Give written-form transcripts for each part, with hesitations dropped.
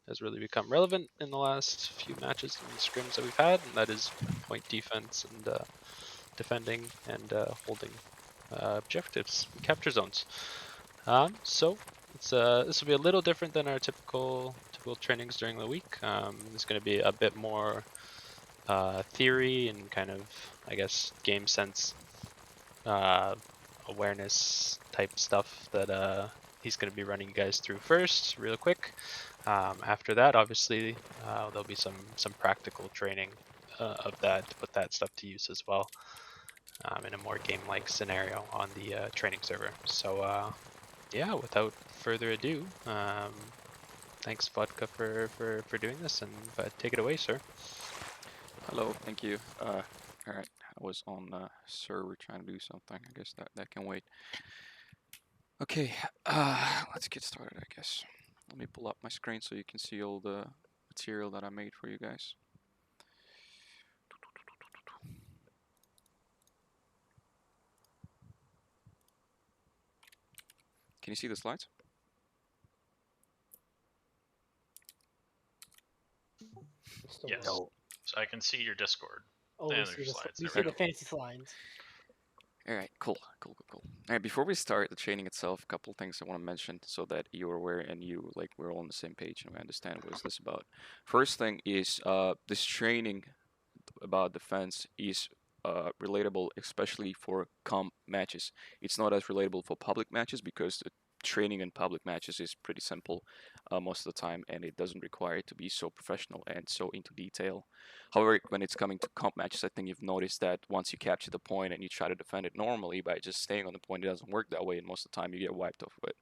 has really become relevant in the last few matches and scrims that we've had, and that is point defense and defending and holding objectives, capture zones. So this will be a little different than our typical trainings during the week. It's going to be a bit more theory and kind of, I guess, game sense awareness type stuff that he's going to be running you guys through first, real quick. After that, obviously, there'll be some practical training of that to put that stuff to use as well in a more game-like scenario on the training server. So yeah, without further ado, thanks Vodka for doing this, and take it away, sir. Hello, thank you. Alright, I was on the server trying to do something. I guess that can wait. Okay, let's get started, I guess. Let me pull up my screen so you can see all the material that I made for you guys. Can you see the slides? Yes. No. So I can see your Discord. Oh, And we there's see the, slides. we There see we the go. fancy slides. Alright, cool. Alright, before we start the training itself, a couple things I want to mention so that you're aware and we're all on the same page and we understand what is this about. First thing is this training about defense is relatable, especially for comp matches. It's not as relatable for public matches because the training in public matches is pretty simple most of the time, and it doesn't require it to be so professional and so into detail. However, when it's coming to comp matches, I think you've noticed that once you capture the point and you try to defend it normally by just staying on the point, it doesn't work that way, and most of the time you get wiped off of it.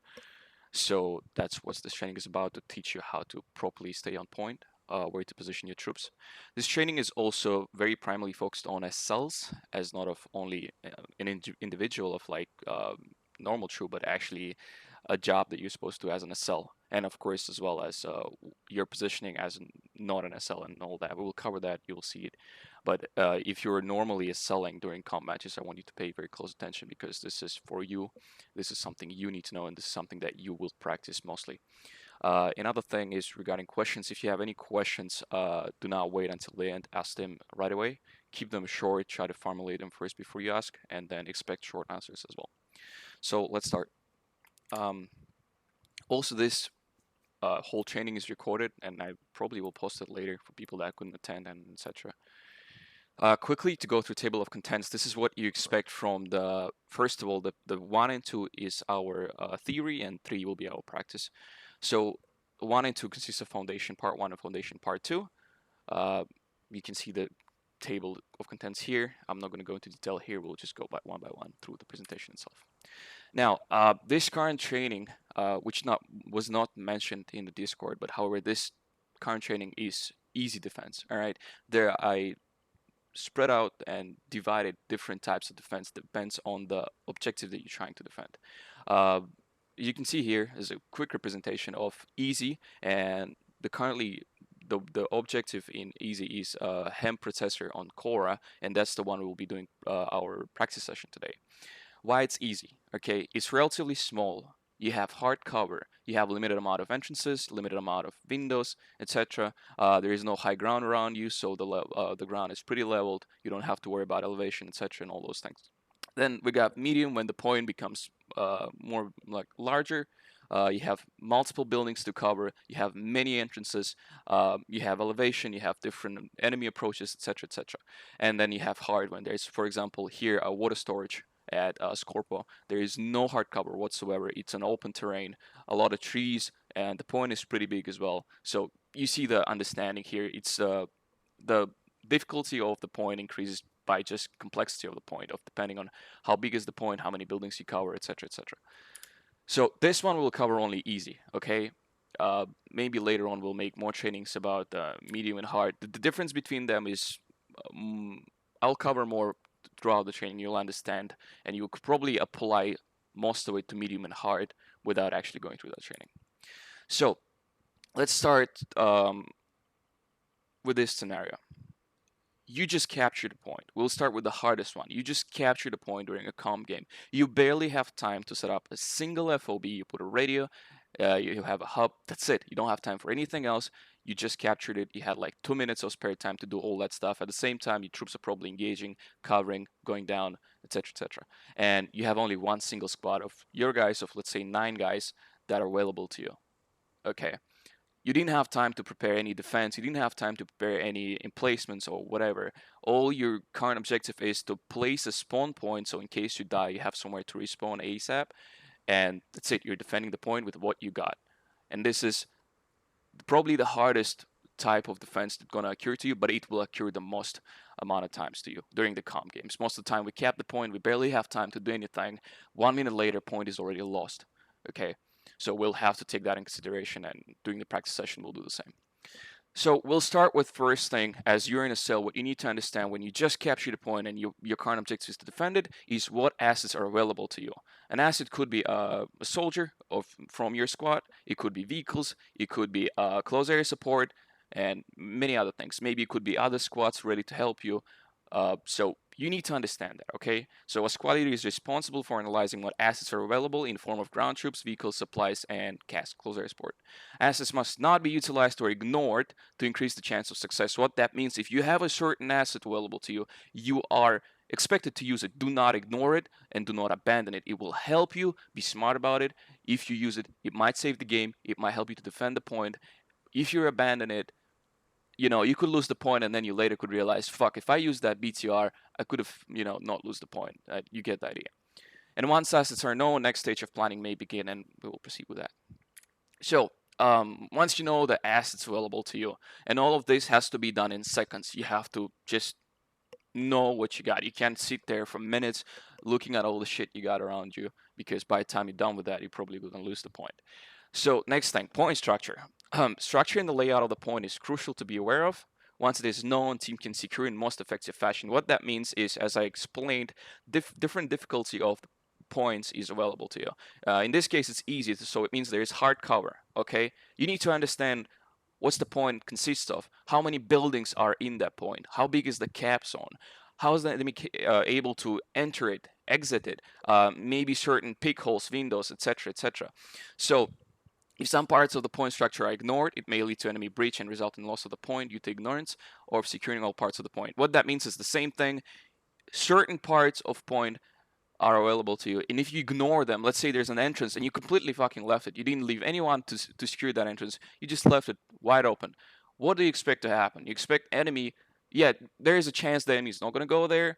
So that's what this training is about, to teach you how to properly stay on point, where to position your troops. This training is also very primarily focused on as cells, as not of only an individual of like normal troop, but actually a job that you're supposed to do as an SL. And of course, as well as your positioning as not an SL and all that. We will cover that, you'll see it. But if you're normally selling during comp matches, I want you to pay very close attention because this is for you. This is something you need to know, and this is something that you will practice mostly. Another thing is regarding questions. If you have any questions, do not wait until the end. Ask them right away. Keep them short. Try to formulate them first before you ask, and then expect short answers as well. So let's start. Also, this whole training is recorded, and I probably will post it later for people that couldn't attend and etc. Quickly to go through table of contents, this is what you expect from the, first of all, the 1 and 2 is our theory, and 3 will be our practice. So 1 and 2 consists of foundation part 1 and foundation part 2. You can see the table of contents here. I'm not going to go into detail here. We'll just go by one through the presentation itself. Now, this current training, which was not mentioned in the Discord, but however, this current training is easy defense. All right, there I spread out and divided different types of defense, depends on the objective that you're trying to defend. You can see here is a quick representation of easy, and the objective in easy is hem processor on Cora, and that's the one we will be doing our practice session today. Why it's easy? Okay, it's relatively small. You have hard cover. You have limited amount of entrances, limited amount of windows, etc. There is no high ground around you, so the ground is pretty leveled. You don't have to worry about elevation, etc., and all those things. Then we got medium when the point becomes more like larger. You have multiple buildings to cover. You have many entrances. You have elevation. You have different enemy approaches, etc., etc. And then you have hard when there's, for example, here a water storage at Scorpo. There is no hard cover whatsoever. It's an open terrain, a lot of trees, and the point is pretty big as well. So you see the understanding here. It's the difficulty of the point increases by just complexity of the point, of depending on how big is the point, how many buildings you cover, etc., etc. So this one will cover only easy, okay? Maybe later on we'll make more trainings about medium and hard. The difference between them is I'll cover more throughout the training. You'll understand, and you could probably apply most of it to medium and hard without actually going through that training. So let's start with this scenario. You just capture the point. We'll start with the hardest one. You just capture the point during a comp game. You barely have time to set up a single FOB. You put a radio, You have a hub. That's it. You don't have time for anything else. You just captured it. You had like 2 minutes of spare time to do all that stuff. At the same time, your troops are probably engaging, covering, going down, etc., etc. And you have only one single squad of your guys, of let's say 9 guys that are available to you. Okay. You didn't have time to prepare any defense. You didn't have time to prepare any emplacements or whatever. All your current objective is to place a spawn point, so in case you die, you have somewhere to respawn ASAP. And that's it. You're defending the point with what you got. And this is probably the hardest type of defense that's going to occur to you, but it will occur the most amount of times to you during the comp games. Most of the time, we cap the point. We barely have time to do anything. 1 minute later, point is already lost. Okay. So we'll have to take that in consideration, and during the practice session, we'll do the same. So we'll start with first thing. As you're in a cell, what you need to understand when you just capture the point and your current objective is to defend it is what assets are available to you. An asset could be a soldier from your squad. It could be vehicles. It could be close area support and many other things. Maybe it could be other squads ready to help you. So you need to understand that, okay? So a squad leader is responsible for analyzing what assets are available in form of ground troops, vehicles, supplies, and CAS, close air support. Assets must not be utilized or ignored to increase the chance of success. What that means, if you have a certain asset available to you, you are expected to use it. Do not ignore it and do not abandon it. It will help you. Be smart about it. If you use it, it might save the game. It might help you to defend the point. If you abandon it, you could lose the point, and then you later could realize, fuck, if I used that BTR, I could have, not lose the point. You get the idea. And once assets are known, next stage of planning may begin, and we will proceed with that. So, once you know the assets available to you, and all of this has to be done in seconds, you have to just know what you got. You can't sit there for minutes looking at all the shit you got around you, because by the time you're done with that, you're probably going to lose the point. So next thing, point structure. Structure and the layout of the point is crucial to be aware of. Once it is known, team can secure in most effective fashion. What that means is, as I explained, different difficulty of the points is available to you. In this case, it's easy, so it means there is hard cover. Okay, you need to understand what's the point consists of, how many buildings are in that point, how big is the cap zone, how is the enemy able to enter it, exit it, maybe certain pick holes, windows, etc., etc. So if some parts of the point structure are ignored, it may lead to enemy breach and result in loss of the point due to ignorance, or securing all parts of the point. What that means is the same thing. Certain parts of point are available to you, and if you ignore them, let's say there's an entrance and you completely fucking left it, you didn't leave anyone to secure that entrance, you just left it wide open. What do you expect to happen? You expect enemy, yeah, there is a chance the enemy's not going to go there,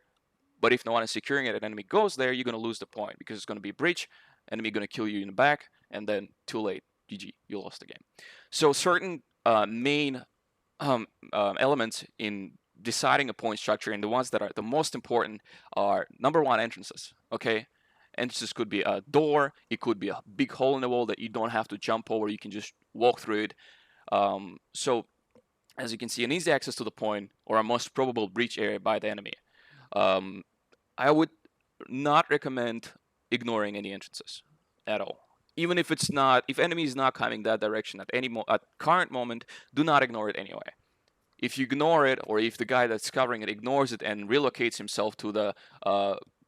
but if no one is securing it and enemy goes there, you're going to lose the point because it's going to be a breach, enemy going to kill you in the back, and then too late, GG, you lost the game. So certain main elements in deciding a point structure, and the ones that are the most important, are number one, entrances. Okay, entrances could be a door, it could be a big hole in the wall that you don't have to jump over, you can just walk through it. So as you can see, an easy access to the point or a most probable breach area by the enemy. I would not recommend ignoring any entrances at all. Even if enemy is not coming that direction at current moment, do not ignore it anyway. If you ignore it, or if the guy that's covering it ignores it and relocates himself to the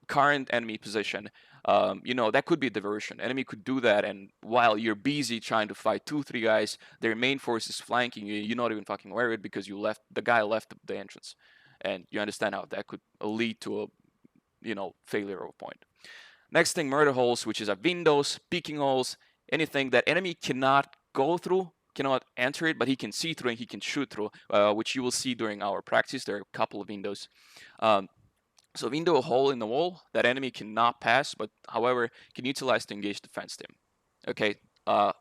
current enemy position, that could be a diversion. Enemy could do that, and while you're busy trying to fight 2-3 guys, their main force is flanking you. You're not even fucking worried because the guy left the entrance, and you understand how that could lead to a failure of a point. Next thing, murder holes, which is a windows, peeking holes, anything that enemy cannot go through, cannot enter it, but he can see through and he can shoot through, which you will see during our practice. There are a couple of windows. So window, a hole in the wall that enemy cannot pass, but however can utilize to engage defense team. Okay,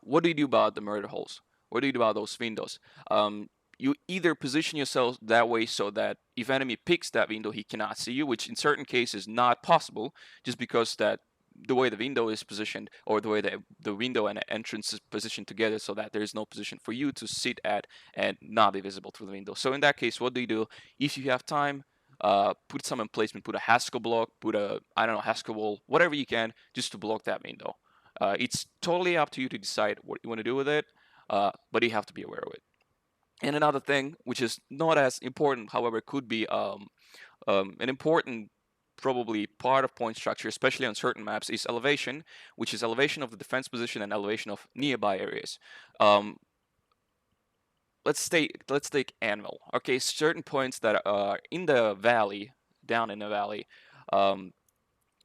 what do you do about the murder holes? What do you do about those windows? You either position yourself that way so that if enemy picks that window, he cannot see you, which in certain cases is not possible, just because that the way the window is positioned, or the way the window and entrance is positioned together, so that there is no position for you to sit at and not be visible through the window. So in that case, what do you do? If you have time, put some emplacement, put a Haskell block, put a, Haskell wall, whatever you can, just to block that window. It's totally up to you to decide what you want to do with it, but you have to be aware of it. And another thing, which is not as important, however, could be an important probably part of point structure, especially on certain maps, is elevation, which is elevation of the defense position and elevation of nearby areas. Let's take Anvil. Okay, certain points that are in the valley, down in the valley,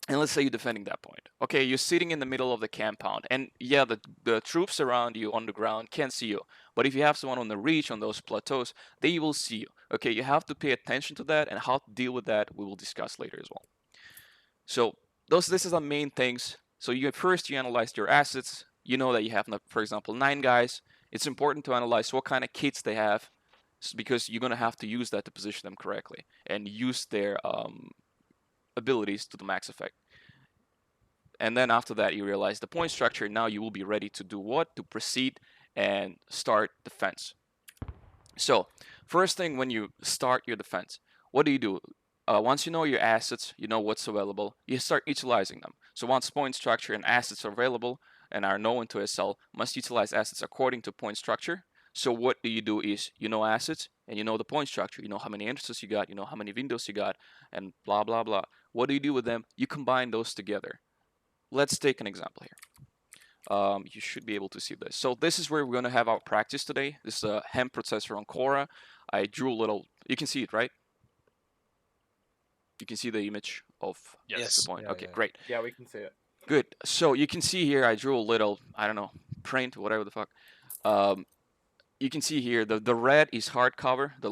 and let's say you're defending that point. Okay, you're sitting in the middle of the compound, and yeah, the troops around you on the ground can't see you. But if you have someone on the reach on those plateaus, they will see you. Okay, you have to pay attention to that, and how to deal with that we will discuss later as well. So this is the main things. So you analyze your assets. You know that you have, for example, 9 guys. It's important to analyze what kind of kits they have, because you're gonna have to use that to position them correctly and use their abilities to the max effect. And then after that, you realize the point structure. Now you will be ready to do what? To proceed and start defense. So first thing, when you start your defense, what do? Once you know your assets, you know what's available, you start utilizing them. So once point structure and assets are available and are known to SL, must utilize assets according to point structure. So what do is, you know assets and you know the point structure. You know how many entrances you got, you know how many windows you got, and blah blah blah. What do you do with them? You combine those together. Let's take an example here. You should be able to see this. So this is where we're going to have our practice today. This is a HEM processor on Cora. I drew a little, you can see it, right? You can see the image of Yes. the point. Yeah, Okay, yeah. great. Yeah, we can see it. Good. So you can see here, I drew a little, I don't know, print, whatever the fuck. You can see here, the red is hardcover, the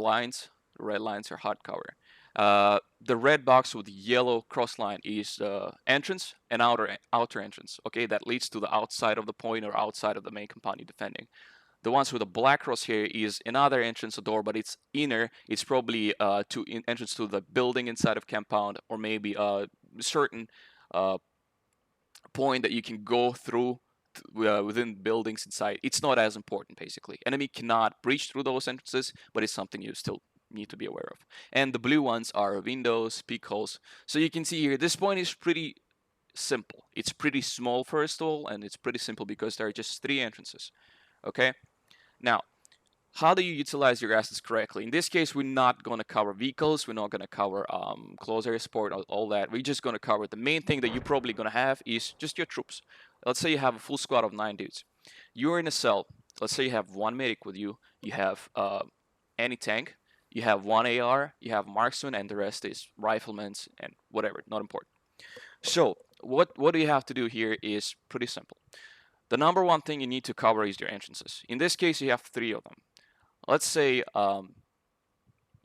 red lines are hardcover. The red box with the yellow cross line is entrance and outer entrance. Okay, that leads to the outside of the point or outside of the main compound you're defending. The ones with the black cross here is another entrance or door, but it's inner. It's probably entrance to the building inside of compound, or maybe a certain point that you can go through within buildings inside. It's not as important, basically. Enemy cannot breach through those entrances, but it's something you still need to be aware of. And the blue ones are windows, peek holes. So you can see here, this point is pretty simple. It's pretty small, first of all, and it's pretty simple because there are just 3 entrances. Okay? Now, how do you utilize your assets correctly? In this case, we're not going to cover vehicles. We're not going to cover close air support, all that. We're just going to cover the main thing that you're probably going to have is just your troops. Let's say you have a full squad of 9 dudes. You're in a cell. Let's say you have 1 medic with you. You have any tank. You have 1 AR. You have marksman, and the rest is riflemen and whatever. Not important. So what do you have to do here is pretty simple. The number one thing you need to cover is your entrances. In this case, you have 3 of them. Let's say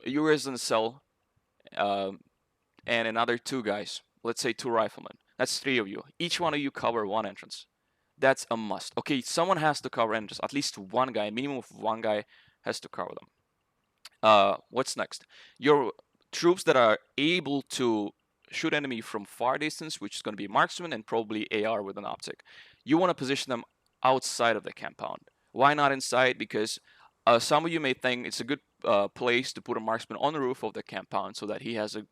you're in a cell and another 2 guys. Let's say 2 riflemen. That's 3 of you. Each one of you cover 1 entrance. That's a must. Okay, someone has to cover entrances. At least 1 guy, minimum of 1 guy has to cover them. What's next? Your troops that are able to shoot enemy from far distance, which is going to be marksman and probably AR with an optic. You want to position them outside of the compound. Why not inside? Because some of you may think it's a good place to put a marksman on the roof of the compound so that he has a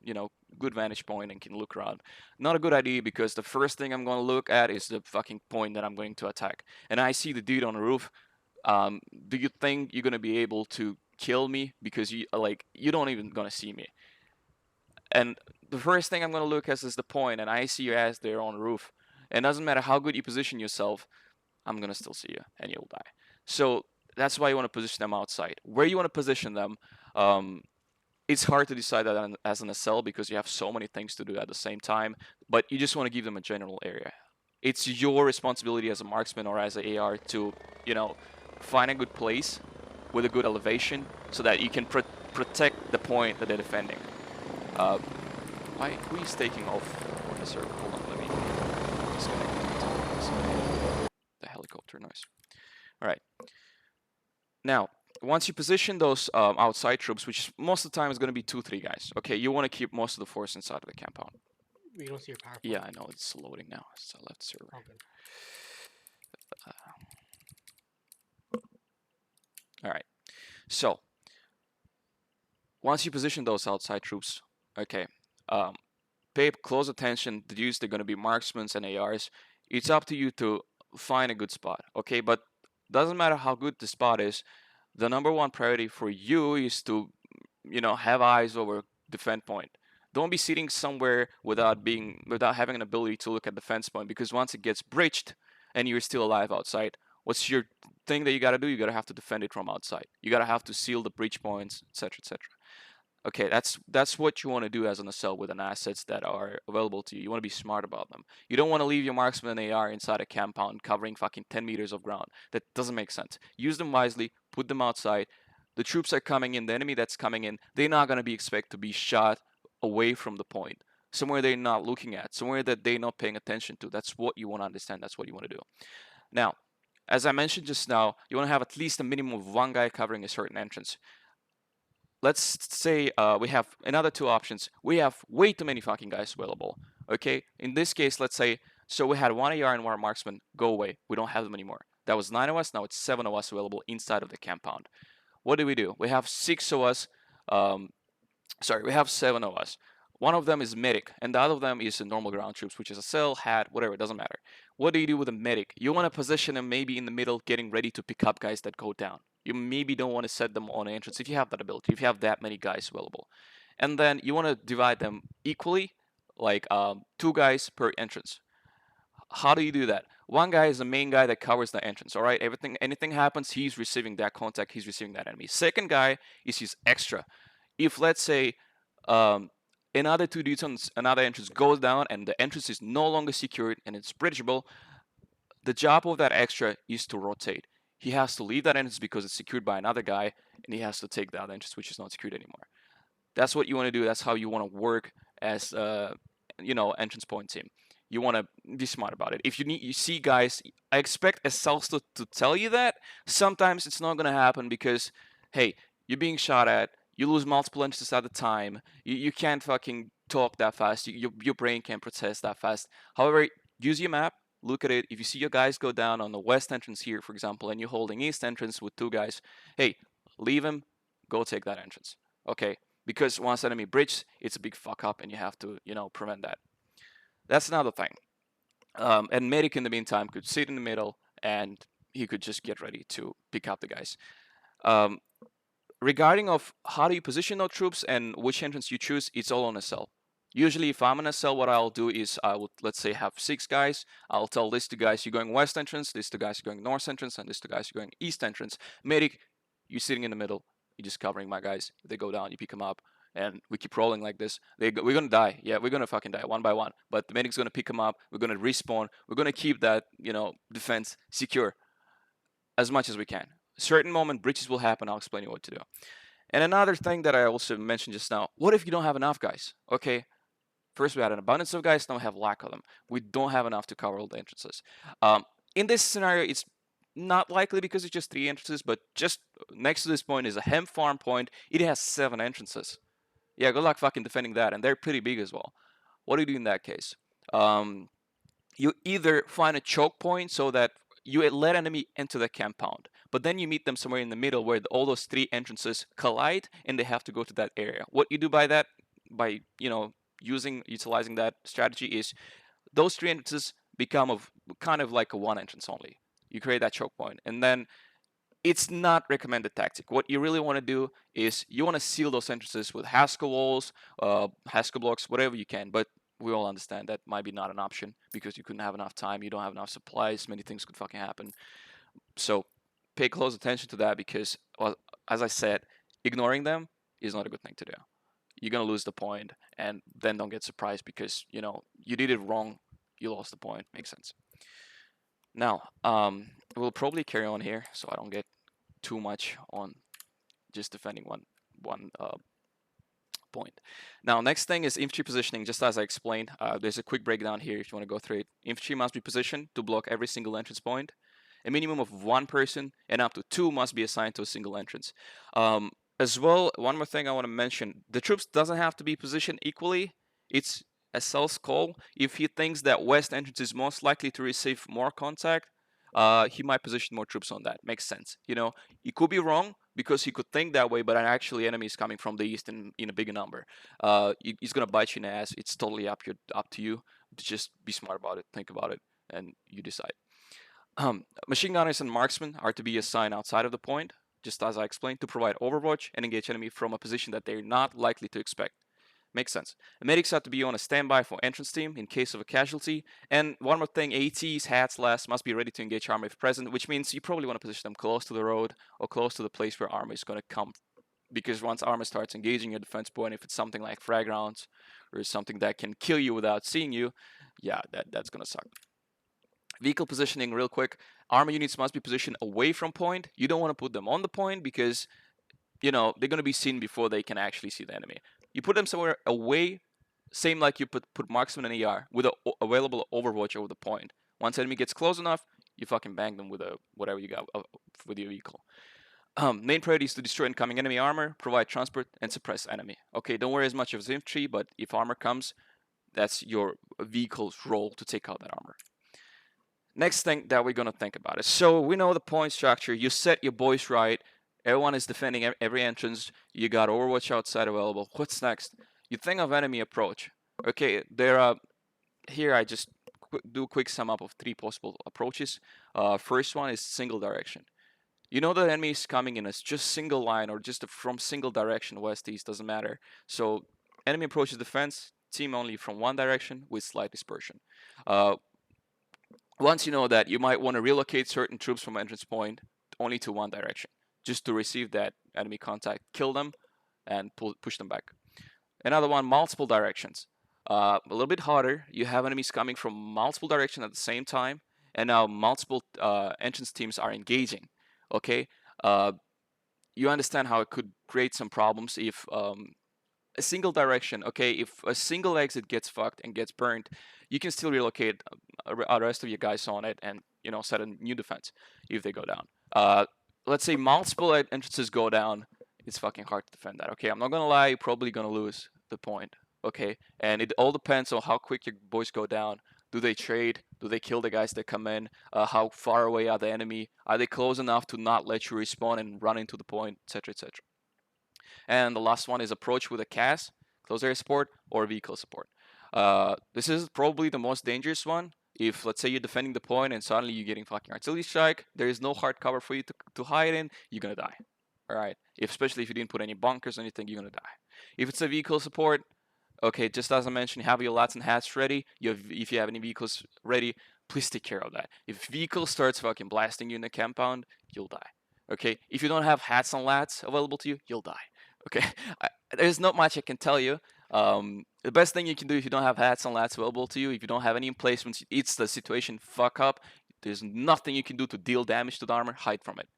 good vantage point and can look around. Not a good idea, because the first thing I'm going to look at is the fucking point that I'm going to attack. And I see the dude on the roof. Do you think you're going to be able to kill me? Because you don't even going to see me. And the first thing I'm going to look at is the point, and I see your ass there on the roof. And it doesn't matter how good you position yourself, I'm going to still see you, and you'll die. So that's why you want to position them outside. Where you want to position them, it's hard to decide that as an SL because you have so many things to do at the same time, but you just want to give them a general area. It's your responsibility as a marksman or as an AR to, find a good place with a good elevation so that you can protect the point that they're defending. Who is taking off for the server? Hold on, let me disconnect the helicopter noise. All right. Now, once you position those outside troops, which most of the time is going to be 2-3 guys. Okay, you want to keep most of the force inside of the compound. We don't see your power. Yeah, I know, it's loading now. It's a left server. Okay. All right. So, once you position those outside troops, okay, pay close attention. The dudes, they're going to be marksmen and ARs. It's up to you to find a good spot, okay? But doesn't matter how good the spot is. The number one priority for you is to, have eyes over defend point. Don't be sitting somewhere without having an ability to look at the fence point, because once it gets breached and you're still alive outside, what's your thing that you gotta do? You gotta have to defend it from outside. You gotta have to seal the breach points, etc., etc. Okay, that's what you want to do as an assault with an assets that are available to you. You want to be smart about them. You don't want to leave your marksman and AR inside a compound covering fucking 10 meters of ground. That doesn't make sense. Use them wisely, put them outside. The troops are coming in, the enemy that's coming in, they're not going to be expected to be shot away from the point, somewhere they're not looking at, somewhere that they're not paying attention to. That's what you want to understand. That's what you want to do. Now, as I mentioned just now, you want to have at least a minimum of one guy covering a certain entrance. Let's say we have another two options. We have way too many fucking guys available. Okay, in this case, let's say, so we had one AR and one marksman. Go away. We don't have them anymore. That was 9 of us. Now it's 7 of us available inside of the compound. What do? We have 6 of us. Sorry, we have 7 of us. One of them is medic, and the other of them is a normal ground troops, which is a cell, hat, whatever, it doesn't matter. What do you do with a medic? You want to position him maybe in the middle, getting ready to pick up guys that go down. You maybe don't want to set them on entrance if you have that ability, if you have that many guys available. And then you want to divide them equally, like 2 guys per entrance. How do you do that? One guy is the main guy that covers the entrance, all right? Anything happens, he's receiving that contact, he's receiving that enemy. Second guy is his extra. If, let's say, um, another 2 dudes on another entrance goes down and the entrance is no longer secured and it's bridgeable, the job of that extra is to rotate. He has to leave that entrance because it's secured by another guy, and he has to take the other entrance, which is not secured anymore. That's what you want to do. That's how you want to work as entrance point team. You want to be smart about it. If you see guys, I expect SLs to tell you that. Sometimes it's not gonna happen because, hey, you're being shot at. You lose multiple entrances at a time. You can't fucking talk that fast. Your brain can't process that fast. However, use your map. Look at it. If you see your guys go down on the west entrance here, for example, and you're holding east entrance with 2 guys, hey, leave him. Go take that entrance. Okay, because once enemy bridges, it's a big fuck up, and you have to, prevent that. That's another thing. And medic in the meantime could sit in the middle, and he could just get ready to pick up the guys. Um, Regarding of how do you position those troops and which entrance you choose, it's all on SL. Usually, if I'm on SL, what I'll do is I would, let's say, have 6 guys. I'll tell these 2 guys you're going west entrance, these 2 guys are going north entrance, and these 2 guys are going east entrance. Medic, you're sitting in the middle. You're just covering my guys. If they go down, you pick them up, and we keep rolling like this. We're gonna die. Yeah, we're gonna fucking die one by one. But the medic's gonna pick them up. We're gonna respawn. We're gonna keep that defense secure as much as we can. Certain moment breaches will happen. I'll explain you what to do. And another thing that I also mentioned just now, what if you don't have enough guys? Okay, first we had an abundance of guys, now we have lack of them. We don't have enough to cover all the entrances. In this scenario, it's not likely because it's just 3 entrances, but just next to this point is a hem farm point. It has 7 entrances. Yeah, good luck fucking defending that, and they're pretty big as well. What do you do in that case? You either find a choke point so that you let enemy enter the compound, but then you meet them somewhere in the middle where all those 3 entrances collide and they have to go to that area. What you do by that, by utilizing that strategy, is those 3 entrances become of kind of like a 1 entrance only. You create that choke point, and then it's not recommended tactic. What you really want to do is you want to seal those entrances with Haskell walls, Haskell blocks, whatever you can. But we all understand that might be not an option because you couldn't have enough time, you don't have enough supplies, many things could fucking happen. So pay close attention to that because, well, as I said, ignoring them is not a good thing to do. You're gonna lose the point, and then don't get surprised because you did it wrong, you lost the point. Makes sense. Now, we'll probably carry on here so I don't get too much on just defending one point. Now, next thing is infantry positioning. Just as I explained, there's a quick breakdown here if you want to go through it. Infantry must be positioned to block every single entrance point. A minimum of 1 person and up to 2 must be assigned to a single entrance. As well, one more thing I want to mention: the troops doesn't have to be positioned equally. It's a SL's call. If he thinks that west entrance is most likely to receive more contact, he might position more troops on that. Makes sense. He could be wrong because he could think that way, but actually enemy is coming from the east in a bigger number. He's gonna bite you in the ass. It's totally up to you. Just be smart about it. Think about it, and you decide. Machine gunners and marksmen are to be assigned outside of the point, just as I explained, to provide overwatch and engage enemy from a position that they're not likely to expect. Makes sense. Medics have to be on a standby for entrance team in case of a casualty. And one more thing, ATs, hats, last must be ready to engage armor if present, which means you probably want to position them close to the road or close to the place where armor is going to come. Because once armor starts engaging your defense point, if it's something like frag rounds or something that can kill you without seeing you, yeah, that's going to suck. Vehicle positioning real quick. Armor units must be positioned away from point. You don't want to put them on the point because they're going to be seen before they can actually see the enemy. You put them somewhere away, same like you put marksman and ER with a available overwatch over the point. Once enemy gets close enough, you fucking bang them with whatever you got with your vehicle. Main priority is to destroy incoming enemy armor, provide transport, and suppress enemy. Okay, don't worry as much of infantry, but if armor comes, that's your vehicle's role to take out that armor. Next thing that we're gonna think about is, so we know the point structure. You set your boys right. Everyone is defending every entrance. You got Overwatch outside available. What's next? You think of enemy approach. Okay, there are here. I just do a quick sum up of 3 possible approaches. First one is single direction. You know that enemy is coming in as just single line or just from single direction, west, east, doesn't matter. So enemy approaches defense, team only from one direction with slight dispersion. Once you know that, you might want to relocate certain troops from entrance point only to one direction, just to receive that enemy contact, kill them, and push them back. Another one, multiple directions. A little bit harder. You have enemies coming from multiple directions at the same time, and now multiple entrance teams are engaging. Okay, you understand how it could create some problems if a single direction. Okay, if a single exit gets fucked and gets burned, you can still relocate the rest of your guys on it and set a new defense if they go down. Let's say multiple entrances go down, it's fucking hard to defend that. Okay, I'm not gonna lie, you're probably gonna lose the point. Okay, and it all depends on how quick your boys go down. Do they trade? Do they kill the guys that come in? How far away are the enemy? Are they close enough to not let you respawn and run into the point, etc., etc.? And the last one is approach with a CAS, close air support, or vehicle support. This is probably the most dangerous one. If, let's say, you're defending the point and suddenly you're getting fucking artillery strike, there is no hard cover for you to hide in, you're gonna die. Alright? Especially if you didn't put any bunkers or anything, you're gonna die. If it's a vehicle support, okay, just as I mentioned, have your lats and hats ready. If you have any vehicles ready, please take care of that. If vehicle starts fucking blasting you in the compound, you'll die. Okay? If you don't have hats and lats available to you, you'll die. Okay? There's not much I can tell you. The best thing you can do if you don't have hats and lats available to you, if you don't have any emplacements, it's the situation fuck up. There's nothing you can do to deal damage to the armor. Hide from it.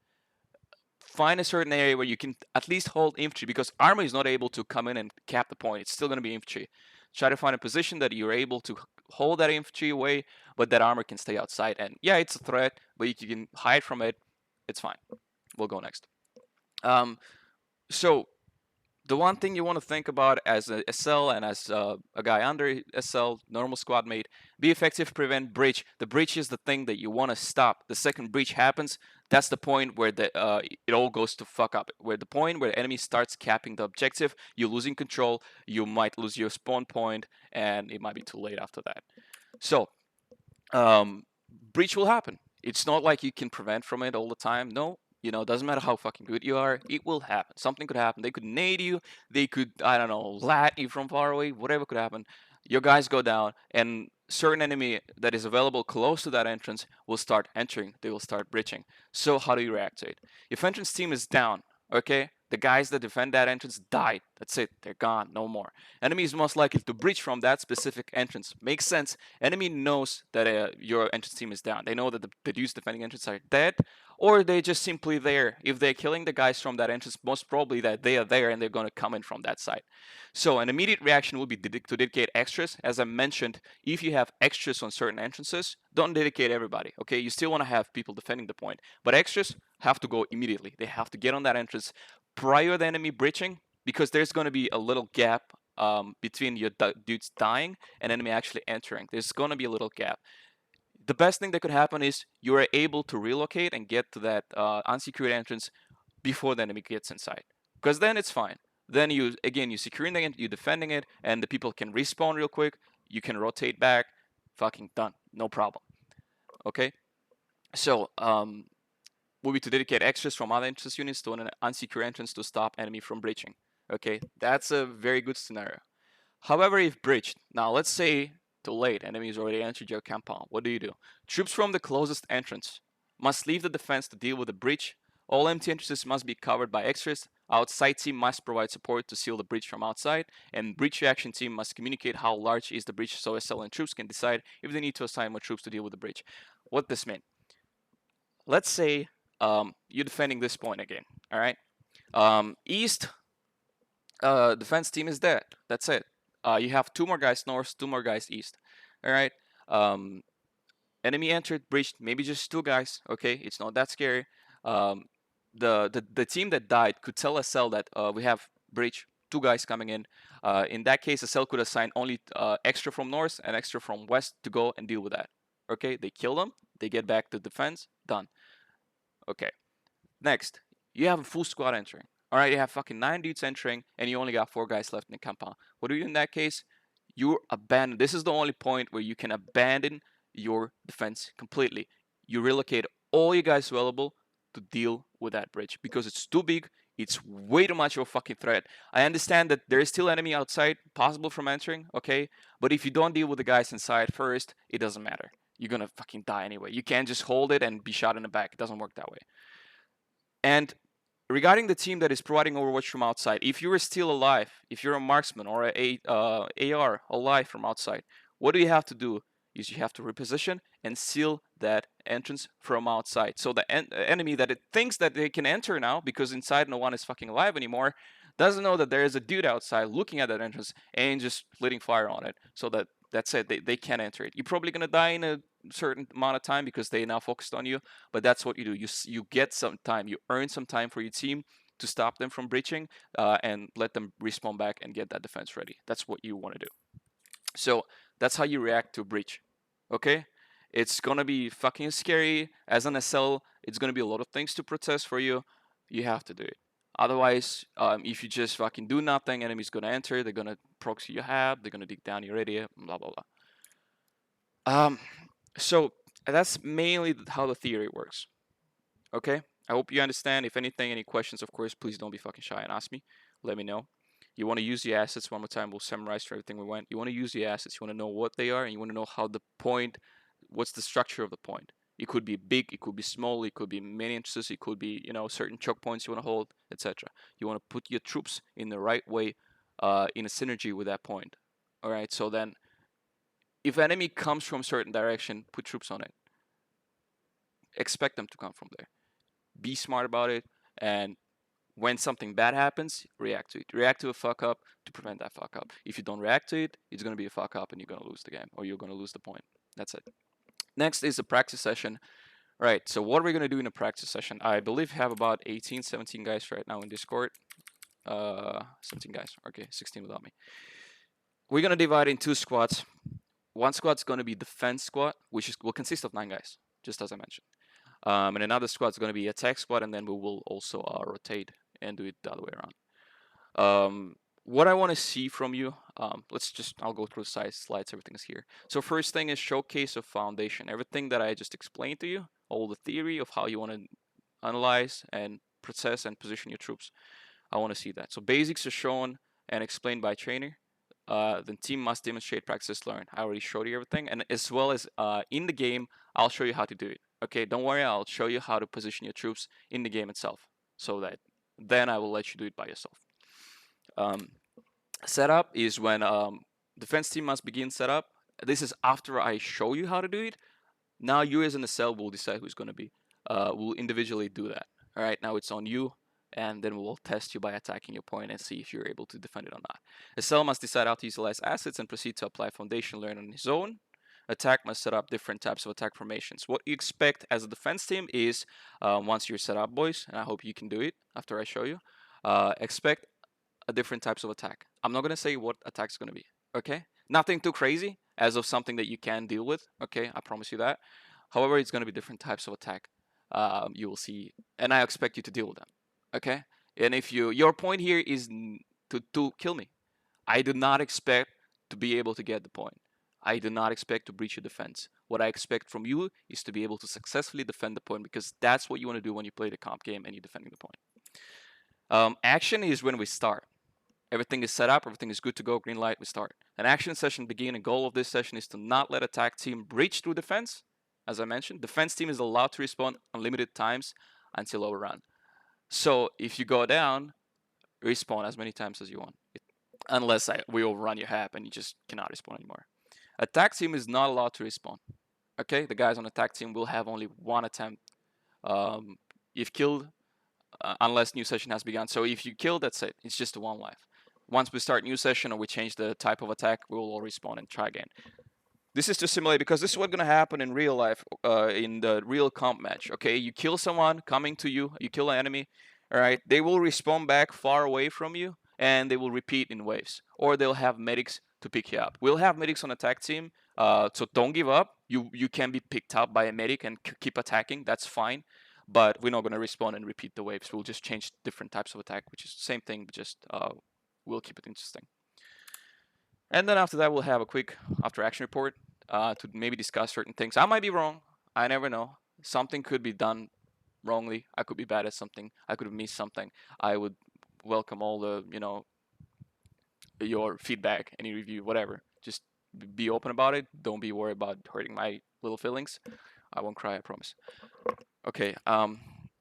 Find a certain area where you can at least hold infantry, because armor is not able to come in and cap the point. It's still going to be infantry. Try to find a position that you're able to hold that infantry away, but that armor can stay outside. And yeah, it's a threat, but you can hide from it. It's fine. We'll go next. So the one thing you want to think about as a SL and as a guy under SL, normal squad mate, be effective, prevent breach. The breach is the thing that you want to stop. The second breach happens, that's the point where it all goes to fuck up. Where the point where the enemy starts capping the objective, you're losing control, you might lose your spawn point, and it might be too late after that. So, breach will happen. It's not like you can prevent from it all the time. No, it doesn't matter how fucking good you are, it will happen. Something could happen. They could nade you, they could, I don't know, lat you from far away, whatever could happen. Your guys go down, and certain enemy that is available close to that entrance will start entering, they will start breaching. So how do you react to it? If entrance team is down, okay, the guys that defend that entrance died. That's it, they're gone, no more. Enemy is most likely to breach from that specific entrance. Makes sense. Enemy knows that your entrance team is down. They know that the dudes defending entrance are dead, or they just simply there. If they're killing the guys from that entrance, most probably that they are there and they're going to come in from that side. So an immediate reaction will be to dedicate extras. As I mentioned, if you have extras on certain entrances, don't dedicate everybody. Okay, you still want to have people defending the point, but extras have to go immediately. They have to get on that entrance prior to the enemy breaching, because there's going to be a little gap between your dudes dying and enemy actually entering. There's going to be a little gap. The best thing that could happen is you are able to relocate and get to that unsecured entrance before the enemy gets inside, because then it's fine. Then you're securing it, you're defending it, and the people can respawn real quick. You can rotate back, fucking done, no problem. Okay, so will be to dedicate extras from other entrance units to an unsecured entrance to stop enemy from breaching. Okay, that's a very good scenario. However, if breached, now let's say too late, enemies already entered your compound. What do? Troops from the closest entrance must leave the defense to deal with the breach. All empty entrances must be covered by extras. Outside team must provide support to seal the breach from outside, and breach reaction team must communicate how large is the breach so SL and troops can decide if they need to assign more troops to deal with the breach. What this mean? Let's say you're defending this point again. All right. East defense team is dead. That's it. You have 2 more guys north, 2 more guys east. All right. Um, enemy entered, breached, maybe just 2 guys. Okay, it's not that scary. Um, the team that died could tell SL that we have breach, 2 guys coming in. In that case, SL could assign only extra from north and extra from west to go and deal with that. Okay, they kill them, they get back to defense, done. Okay, next, you have a full squad entering. All right, you have fucking 9 dudes entering, and you only got 4 guys left in the compound. What do you do in that case? You abandon. This is the only point where you can abandon your defense completely. You relocate all you guys available to deal with that bridge because it's too big. It's way too much of a fucking threat. I understand that there is still enemy outside, possible from entering, okay? But if you don't deal with the guys inside first, it doesn't matter. You're gonna fucking die anyway. You can't just hold it and be shot in the back. It doesn't work that way. And regarding the team that is providing Overwatch from outside, if you are still alive, if you're a marksman or a AR alive from outside, what do you have to do? Is you have to reposition and seal that entrance from outside. So the enemy that it thinks that they can enter now because inside no one is fucking alive anymore doesn't know that there is a dude outside looking at that entrance and just letting fire on it. So that's it. They can't enter it. You're probably gonna die in a certain amount of time because they now focused on you. But that's what you do. You get some time. You earn some time for your team to stop them from breaching and let them respawn back and get that defense ready. That's what you want to do. So that's how you react to a breach. Okay? It's gonna be fucking scary. As an SL, it's gonna be a lot of things to protest for you. You have to do it. Otherwise, if you just fucking do nothing, enemy's gonna enter. They're gonna proxy your hab. They're gonna dig down your area. Blah blah blah. So that's mainly how the theory works. Okay? I hope you understand. If anything, any questions, of course, please don't be fucking shy and ask me. Let me know. You want to use the assets one more time. We'll summarize for everything we went. You want to use the assets. You want to know what they are, and you want to know how the point, what's the structure of the point. It could be big, it could be small, it could be many inches, it could be certain choke points you want to hold, etc. You want to put your troops in the right way, in a synergy with that point. All right. So then, if enemy comes from a certain direction, put troops on it. Expect them to come from there. Be smart about it, and when something bad happens, react to it. React to a fuck up to prevent that fuck up. If you don't react to it, it's gonna be a fuck up and you're gonna lose the game or you're gonna lose the point. That's it. Next is a practice session. Right, so what are we gonna do in a practice session? I believe we have about 18, 17 guys right now in Discord. 17 guys, okay, 16 without me. We're gonna divide in 2 squads. One squad's gonna be defense squad, which will consist of 9 guys, just as I mentioned. And another squad's gonna be attack squad, and then we will also rotate and do it the other way around. What I want to see from you, I'll go through the slides, everything is here. So first thing is showcase of foundation. Everything that I just explained to you, all the theory of how you want to analyze and process and position your troops. I want to see that. So basics are shown and explained by trainer. The team must demonstrate practice learn. I already showed you everything, and as well as in the game, I'll show you how to do it. Okay, don't worry, I'll show you how to position your troops in the game itself, so that then I will let you do it by yourself. Setup is when defense team must begin setup. This is after I show you how to do it. Now you as an SL will decide who's going to be. We'll individually do that. All right, now it's on you, and then we'll test you by attacking your point and see if you're able to defend it or not. SL must decide how to utilize assets and proceed to apply foundation learn on his own. Attack must set up different types of attack formations. What you expect as a defense team is, once you're set up, boys, and I hope you can do it after I show you, expect different types of attack. I'm not gonna say what attack's gonna be. Okay, nothing too crazy as of something that you can deal with. Okay, I promise you that. However, it's gonna be different types of attack. You will see, and I expect you to deal with them. Okay, and if your point here is to kill me, I do not expect to be able to get the point. I do not expect to breach your defense. What I expect from you is to be able to successfully defend the point, because that's what you want to do when you play the comp game and you're defending the point. Action is when we start. Everything is set up, everything is good to go, green light, we start. An action session begin, and goal of this session is to not let attack team breach through defense. As I mentioned, defense team is allowed to respawn unlimited times until overrun. So if you go down, respawn as many times as you want. Unless we overrun your hab and you just cannot respawn anymore. Attack team is not allowed to respawn. Okay, the guys on attack team will have only one attempt. If killed, unless new session has begun. So if you kill, that's it. It's just one life. Once we start new session or we change the type of attack, we will all respawn and try again. This is to simulate, because this is what's gonna happen in real life, in the real comp match. Okay, you kill someone coming to you, you kill an enemy. All right, they will respawn back far away from you, and they will repeat in waves, or they'll have medics to pick you up. We'll have medics on attack team, so don't give up. You can be picked up by a medic and keep attacking. That's fine, but we're not gonna respawn and repeat the waves. We'll just change different types of attack, which is the same thing, but just we'll keep it interesting. And then after that, we'll have a quick after action report to maybe discuss certain things. I might be wrong. I never know. Something could be done wrongly. I could be bad at something. I could have missed something. I would welcome all the, your feedback, any review, whatever. Just be open about it. Don't be worried about hurting my little feelings. I won't cry, I promise. Okay,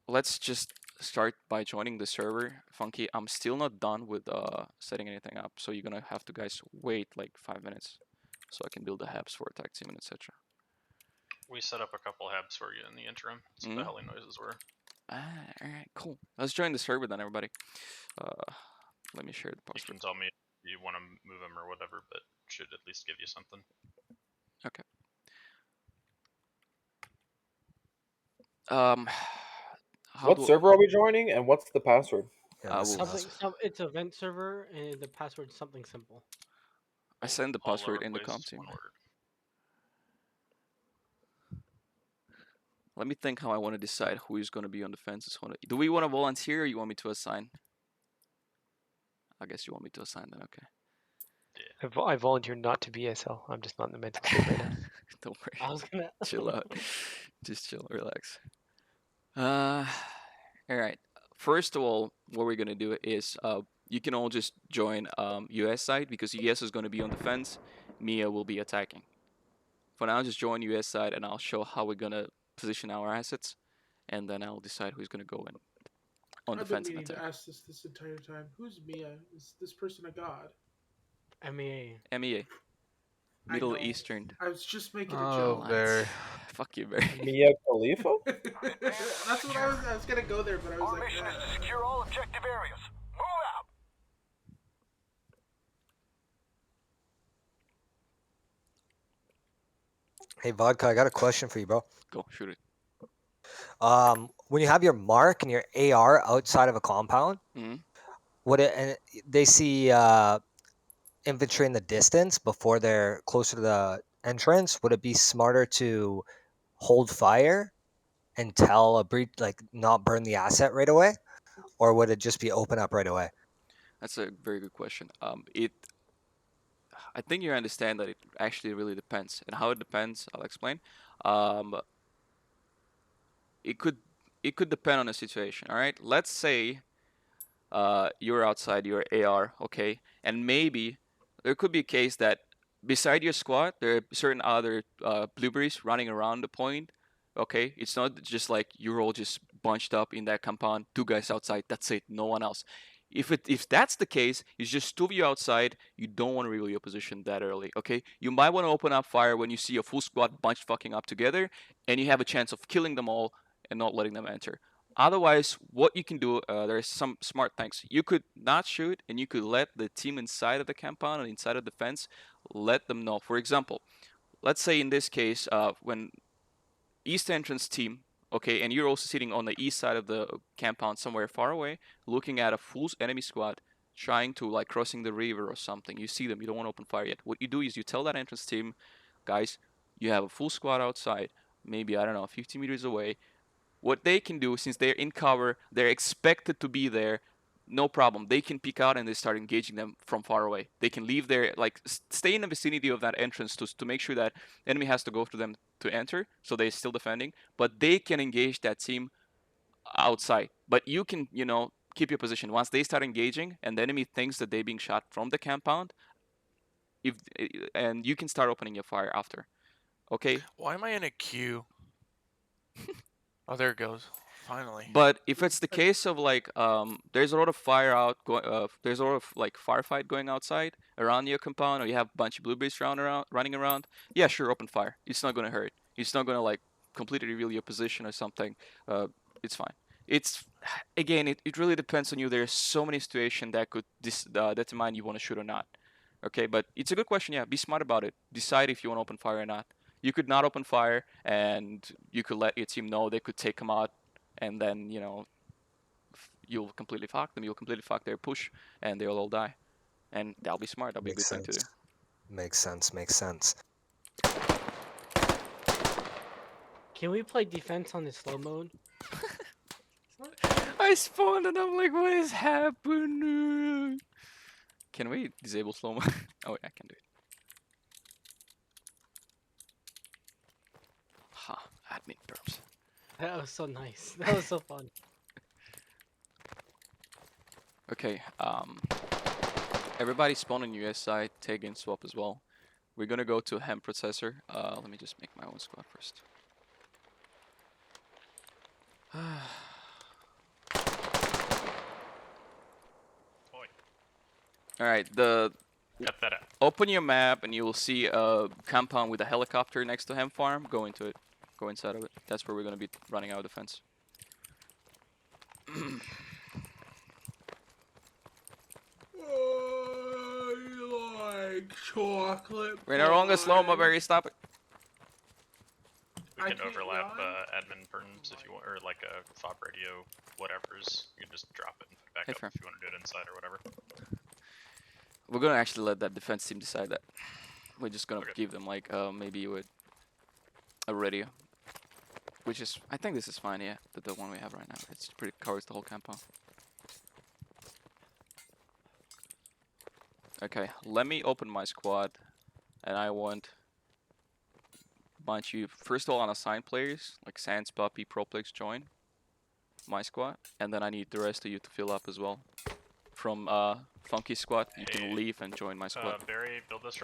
let's just start by joining the server. Funky, I'm still not done with setting anything up, so you're gonna have to guys wait like 5 minutes so I can build the hubs for attack team and etc. We set up a couple habs for you in the interim, so the helly noises were. Alright, cool. Let's join the server then, everybody. Let me share the You password. can tell me if you want to move them or whatever, but should at least give you something. Okay. What server are we joining, and what's the password? It's a vent server, and the password's something simple. I send the password in the comp team. Let me think how I want to decide who is going to be on defense. Do we want to volunteer, or you want me to assign? I guess you want me to assign then, okay. Yeah. I volunteer not to be SL. I'm just not in the mental state right now. Don't worry. I was gonna chill out. Just chill, relax. Alright. First of all, what we're gonna do is you can all just join US side, because US is gonna be on defense. Mia will be attacking. For now, just join US side, and I'll show how we're gonna position our assets, and then I'll decide who's gonna go in on defense and attack. I've been meaning to ask this entire time. Who's Mia? Is this person a god? MEA. MEA. Middle Eastern. I was just making a joke. Barry. Fuck you, Barry. Mia Khalifa? That's what I was gonna go there, but I was Our mission is to secure all objective areas. Move out! Hey, Vodka, I got a question for you, bro. Go, shoot it. When you have your mark and your AR outside of a compound, and they see infantry in the distance before they're closer to the entrance, would it be smarter to hold fire and tell a breach, like not burn the asset right away, or would it just be open up right away? That's a very good question. I think you understand that it actually really depends, and how it depends, I'll explain. It could depend on the situation. All right, let's say you're outside your AR, okay, and maybe there could be a case that beside your squad there are certain other blueberries running around the point. Okay, it's not just like you're all just bunched up in that compound, 2 guys outside, that's it, no one else. If that's the case, it's just 2 of you outside, you don't want to reveal your position that early, okay? You might want to open up fire when you see a full squad bunched fucking up together, and you have a chance of killing them all and not letting them enter. Otherwise, what you can do, there's some smart things. You could not shoot, and you could let the team inside of the compound and inside of the fence, let them know. For example, let's say in this case, when east entrance team, okay, and you're also sitting on the east side of the compound somewhere far away, looking at a full enemy squad, trying to, like, crossing the river or something. You see them, you don't want to open fire yet. What you do is you tell that entrance team, guys, you have a full squad outside, maybe, I don't know, 50 meters away. What they can do, since they're in cover, they're expected to be there, no problem. They can peek out and they start engaging them from far away. They can leave there, like, stay in the vicinity of that entrance to make sure that enemy has to go through them to enter, so they're still defending, but they can engage that team outside. But you can, keep your position. Once they start engaging and the enemy thinks that they're being shot from the compound, and you can start opening your fire after. Okay? Why am I in a queue? Oh, there it goes. Finally. But if it's the case of like there's a lot of there's a lot of like firefight going outside around your compound, or you have a bunch of blueberries running around, yeah, sure, open fire. It's not gonna hurt. It's not gonna like completely reveal your position or something. It's fine. It's again, it really depends on you. There's so many situations that could determine you want to shoot or not. Okay, but it's a good question. Yeah, be smart about it. Decide if you want to open fire or not. You could not open fire, and you could let your team know. They could take them out, and then you'll completely fuck them. You'll completely fuck their push, and they'll all die. And that'll be smart. That'll be a good thing to do. Makes sense. Makes sense. Can we play defense on the slow mode? I spawned and I'm like, what is happening? Can we disable slow mo? Oh, yeah, I can do it. Ha, admin terms. That was so nice. That was so fun. Okay, everybody spawn on US side, take in swap as well. We're gonna go to hem processor. Let me just make my own squad first. Alright, Cut that out. open your map and you will see a compound with a helicopter next to hem farm. Go into it. Go inside of it. That's where we're gonna be running our defense. I like chocolate. We're no longer slow mo, Barry. Stop it. We I can can't overlap lie. admin perms if you want, or like a fob radio, whatever's. You can just drop it and put it back Hey, up fair. if you want to do it inside or whatever. We're gonna actually let that defense team decide that. We're just gonna Okay. give them like maybe with a radio, which is I think this is fine. Yeah, the one we have right now. It's pretty covers the whole compound. Okay, let me open my squad, and I want a bunch of first of all unassigned players like Sans, Puppy, Proplex join my squad, and then I need the rest of you to fill up as well. From Funky squad, you Hey, can leave and join my squad. Barry, build this.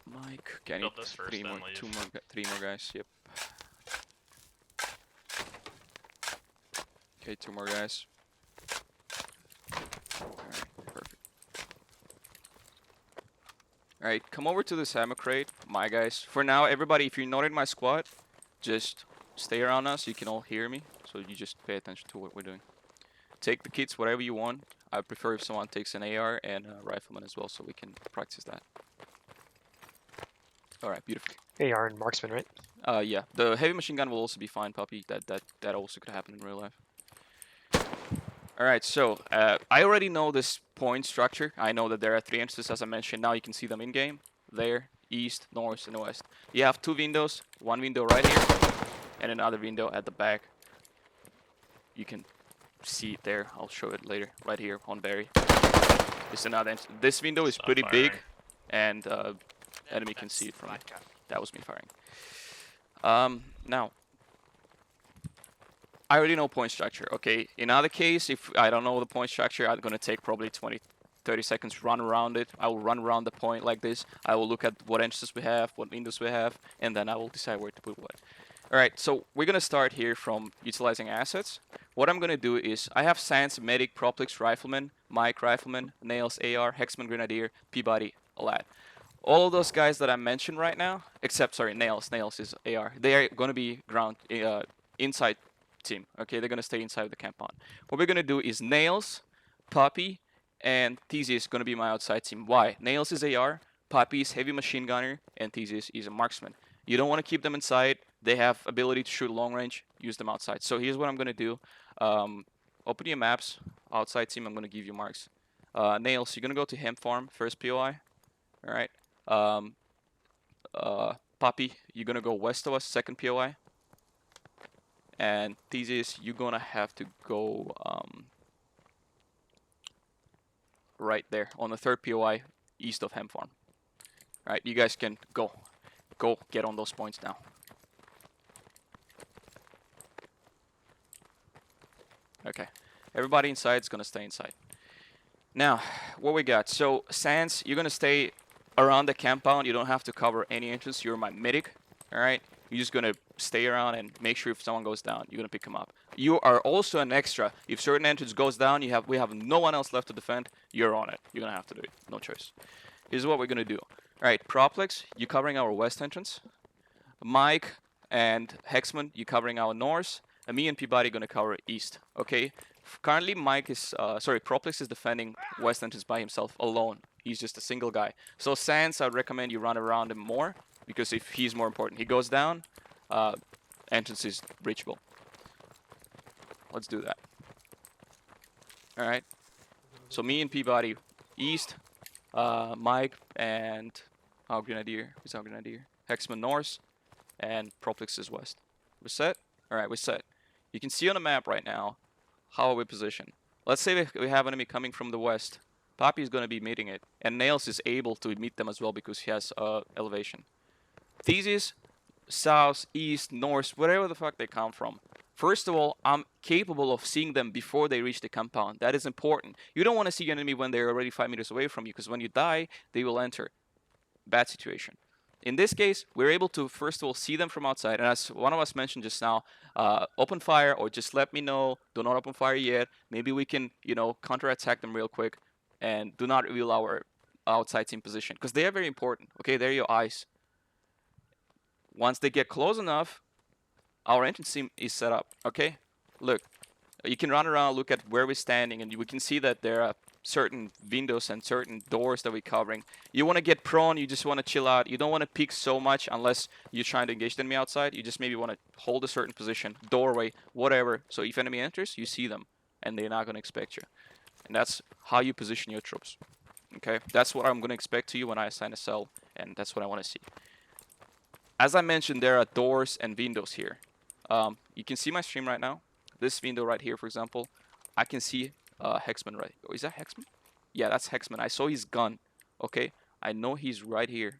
Mike, can Build you this first, three then more, leave. three more guys? Yep. Okay, 2 more guys. Alright, perfect. Alright, come over to this ammo crate, my guys. For now, everybody, if you're not in my squad, just stay around us. You can all hear me, so you just pay attention to what we're doing. Take the kits, whatever you want. I prefer if someone takes an AR and a rifleman as well, so we can practice that. Alright, beautiful. AR and marksman, right? Yeah, the heavy machine gun will also be fine, Puppy. That also could happen in real life. Alright, so I already know this point structure. I know that there are 3 entrances, as I mentioned. Now you can see them in game. There, east, north, and west. You have 2 windows. 1 window right here, and another window at the back. You can see it there. I'll show it later. Right here on Barry. It's another. This window is Stop pretty big, firing. and enemy can see it from it. That was me firing. Now, I already know point structure, okay? In other case, if I don't know the point structure, I'm gonna take probably 20-30 seconds, run around it. I will run around the point like this. I will look at what entrances we have, what windows we have, and then I will decide where to put what. Alright, so we're gonna start here from utilizing assets. What I'm gonna do is, I have Sans, Medic, Proplex, Rifleman, Mike, Rifleman, Nails, AR, Hexman, Grenadier, Peabody, Lad. All of those guys that I mentioned right now, except, sorry, Nails is AR. They are gonna be ground, inside team, okay? They're gonna stay inside the compound. What we're gonna do is Nails, Puppy, and Theseus is gonna be my outside team. Why? Nails is AR, Puppy is heavy machine gunner, and Theseus is a marksman. You don't want to keep them inside. They have ability to shoot long range. Use them outside. So here's what I'm gonna do. Open your maps. Outside team, I'm gonna give you marks. Nails, you're gonna go to Hemp Farm, first POI. All right. Puppy, you're gonna go west of us, second POI. And Theseus, you're gonna have to go right there on the third POI, east of Hemp Farm. All right, you guys can go get on those points now. Okay. Everybody inside is gonna stay inside. Now, what we got? So, Sans, you're gonna stay around the compound. You don't have to cover any entrance. You're my medic. All right. You're just gonna stay around and make sure if someone goes down, you're gonna pick them up. You are also an extra. If certain entrance goes down, we have no one else left to defend. You're on it. You're gonna have to do it. No choice. Here's what we're gonna do. All right, Proplex, you covering our west entrance. Mike and Hexman, you covering our north. And me and Peabody gonna cover east. Okay. Currently, Proplex is defending west entrance by himself alone. He's just a single guy. So Sans, I'd recommend you run around him more because if he's more important, he goes down, entrance is reachable. Let's do that. All right. So me and Peabody east, Mike and our grenadier. Who's our grenadier? Hexman north, and Proplex is west. We're set. All right, we're set. You can see on the map right now how are we positioned. Let's say we have an enemy coming from the west. Papi is going to be meeting it, and Nails is able to meet them as well because he has elevation. Thesis, south, east, north, wherever the fuck they come from. First of all, I'm capable of seeing them before they reach the compound. That is important. You don't want to see your enemy when they're already 5 meters away from you, because when you die, they will enter. Bad situation. In this case, we're able to, first of all, see them from outside. And as one of us mentioned just now, open fire or just let me know. Do not open fire yet. Maybe we can, counterattack them real quick. And do not reveal our outside team position, because they are very important. Okay, they're your eyes. Once they get close enough, our entrance team is set up. Okay, look, you can run around, look at where we're standing, and we can see that there are certain windows and certain doors that we're covering. You want to get prone, you just want to chill out. You don't want to peek so much unless you're trying to engage the enemy outside. You just maybe want to hold a certain position, doorway, whatever. So if enemy enters, you see them, and they're not going to expect you. And that's how you position your troops. Okay, that's what I'm going to expect to you when I assign a cell, and that's what I want to see. As I mentioned, there are doors and windows here. You can see my stream right now. This window right here, for example, I can see Hexman right. Oh, is that Hexman? Yeah, that's Hexman. I saw his gun. Okay, I know he's right here.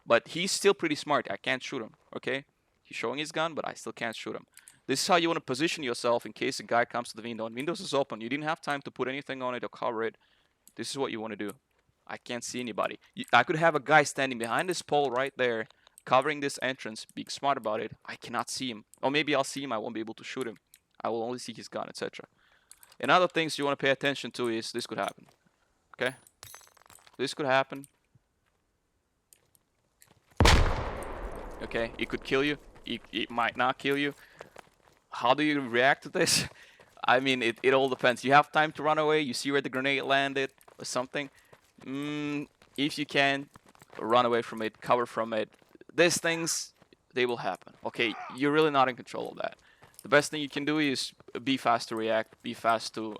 But he's still pretty smart. I can't shoot him. Okay, he's showing his gun, but I still can't shoot him. This is how you want to position yourself in case a guy comes to the window. And Windows is open. You didn't have time to put anything on it or cover it. This is what you want to do. I can't see anybody. I could have a guy standing behind this pole right there, covering this entrance, being smart about it. I cannot see him. Or maybe I'll see him, I won't be able to shoot him. I will only see his gun, etc. And other things you want to pay attention to is this could happen. Okay? This could happen. Okay, it could kill you. It might not kill you. How do you react to this? I mean, it all depends. You have time to run away. You see where the grenade landed or something. If you can, run away from it, cover from it. These things, they will happen. Okay, you're really not in control of that. The best thing you can do is be fast to react, be fast to